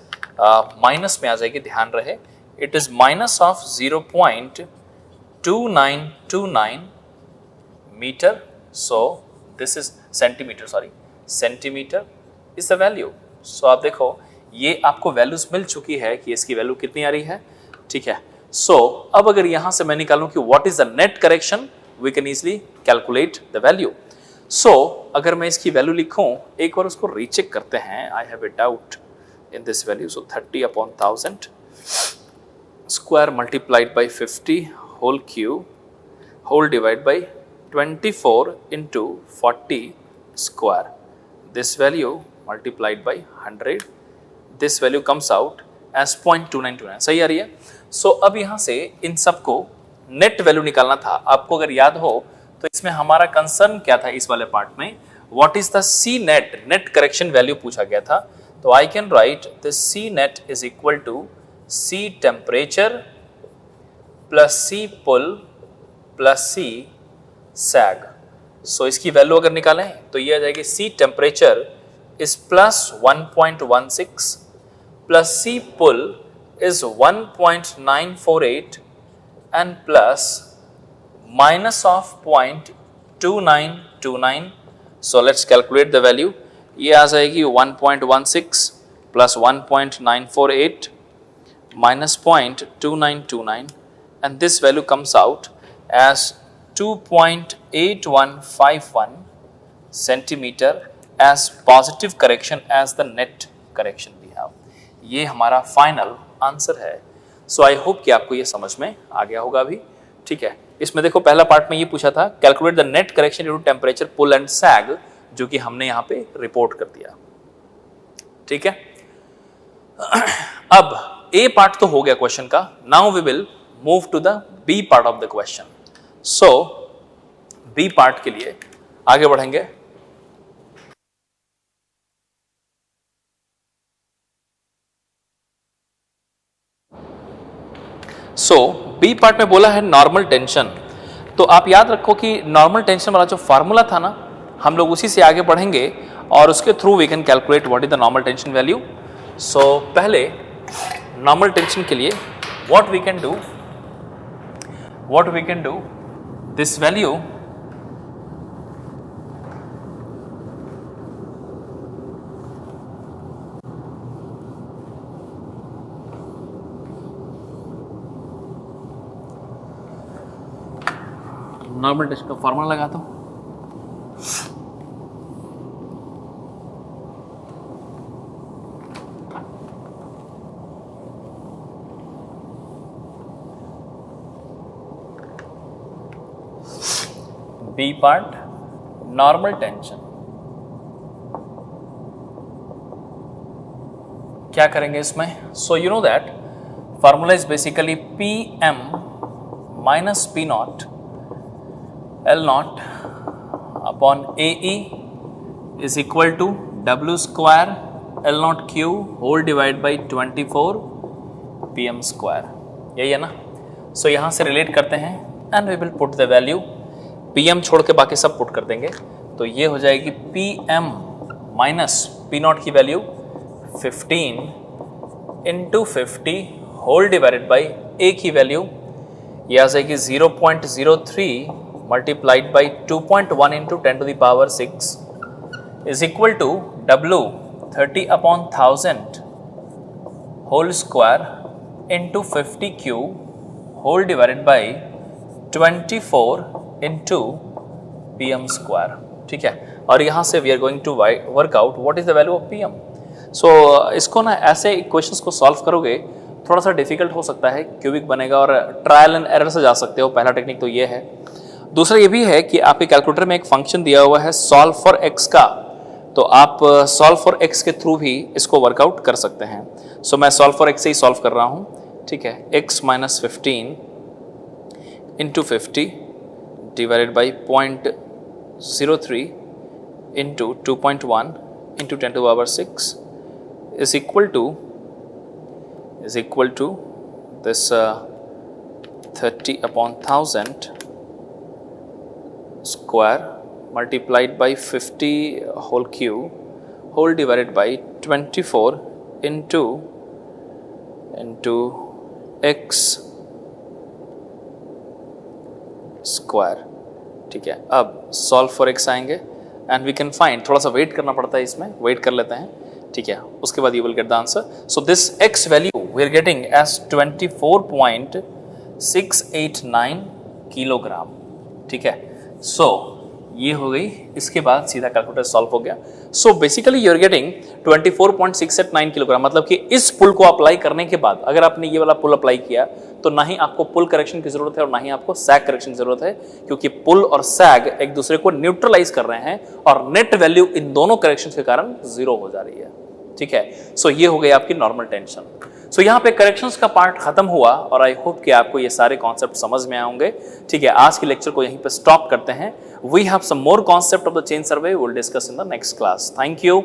माइनस में आ जाएगी, ध्यान रहे, it is minus of 0.2929 metre. So this is centimetre, sorry centimetre is the value. So आप देखो ये आपको वैल्यूज मिल चुकी है कि इसकी वैल्यू कितनी आ रही है, ठीक है। सो अब अगर यहां से मैं निकालूं कि what is the net correction, we can easily calculate the value. So अगर मैं इसकी वैल्यू लिखूं, एक बार उसको रीचेक करते हैं, I have a doubt in this value. So 30 upon 1000 square multiplied by 50 whole cube whole divide by 24 into 40 square, this value multiplied by 100, this value comes out as 0.2929, सही आ रही है। सो अब यहां से इन सबको नेट वैल्यू निकालना था। आपको अगर याद हो तो इसमें हमारा कंसर्न क्या था इस वाले पार्ट में, what is the C net, net correction value पूछा गया था। तो I can write the C net is equal to C temperature plus C pull plus C sag. So इसकी वैल्यू अगर निकालें तो ये आ जाएगी C temperature is plus 1.16 plus C pull is 1.948 and plus minus of 0.2929. So let's calculate the value. ये आ जाएगी 1.16 plus 1.948 minus 0.2929 and this value comes out as 2.8151 centimeter as positive correction as the net correction we have. ये हमारा final answer है। सो I hope कि आपको ये समझ में आ गया होगा अभी, ठीक है। इसमें देखो पहला पार्ट में ये पूछा था calculate the net correction due to temperature pull and sag, जो कि हमने यहाँ पे रिपोर्ट कर दिया, ठीक है। अब ए पार्ट तो हो गया क्वेश्चन का, now we will move to the B part of the question. So B part के लिए आगे बढ़ेंगे। सो बी पार्ट में बोला है नॉर्मल टेंशन। तो आप याद रखो कि नॉर्मल टेंशन वाला जो फार्मूला था ना, हम लोग उसी से आगे बढ़ेंगे और उसके through we can calculate what is the normal tension value. So पहले नॉर्मल टेंशन के लिए what we can do this value normal tension का फॉर्मूला लगाता हूं। बी पार्ट नॉर्मल टेंशन क्या करेंगे इसमें? So you know that formula is basically P M minus P naught L naught upon A E is equal to W square L naught Q whole divide by 24 P M square, यही है ना? So यहां से relate करते हैं and we will put the value. P M छोड़ के बाकी सब पुट कर देंगे, तो ये हो जाएगी P M minus P naught की value 15 into 50 whole divided by A की वैल्यू ये आ जाएगी 0.03 multiplied by 2.1 into 10 to the power 6 is equal to W 30 upon 1000 whole square into 50 cube whole divided by 24 into P M square, ठीक है? और यहाँ से we are going to work out what is the value of P M. सो इसको ना ऐसे equations को solve करोगे थोड़ा सा डिफिकल्ट हो सकता है, क्यूबिक बनेगा और ट्रायल एंड एरर से जा सकते हो। पहला टेक्निक तो ये है। दूसरा ये भी है कि आपके कैलकुलेटर में एक फंक्शन दिया हुआ है सॉल्व फॉर एक्स का, तो आप सॉल्व फॉर एक्स के थ्रू भी इसको वर्कआउट कर सकते हैं। सो मैं सॉल्व फॉर एक्स से ही सॉल्व कर रहा हूँ, ठीक है? X minus 15 into 50 divided by 0.03 into 2.1 into 10 to the power 6 is equal to this 30 upon 1000 square multiplied by 50 whole cube whole divided by 24 into x square, ठीक है? अब सॉल्व फॉर एक्स आएंगे एंड वी कैन फाइंड, थोड़ा सा wait करना पड़ता है इसमें, वेट कर लेते हैं, ठीक है? उसके बाद you will get the answer. So this X value we are getting as 24.689 kilogram, ठीक है? सो ये हो गई, इसके बाद सीधा कैलकुलेटर सॉल्व हो गया। So basically you are getting 24.689 kilogram, मतलब कि इस पुल को अप्लाई करने के बाद अगर आपने ये वाला पुल अप्लाई किया तो ना ही आपको पुल करेक्शन की जरूरत है और ना ही आपको सैग करेक्शन की जरूरत है, क्योंकि पुल और सैग एक दूसरे को न्यूट्रलाइज कर रहे हैं और नेट वैल्यू इन दोनों करेक्शन के कारण 0 हो जा रही है, ठीक है? सो ये हो गई आपकी नॉर्मल टेंशन। सो यहाँ पे करेक्शंस का पार्ट खत्म हुआ और आई होप कि आपको ये सारे कॉन्सेप्ट समझ में आएंगे, ठीक है? आज के लेक्चर को यहीं पे स्टॉप करते हैं। We have some more concept of the chain survey, will discuss in the next class. Thank you.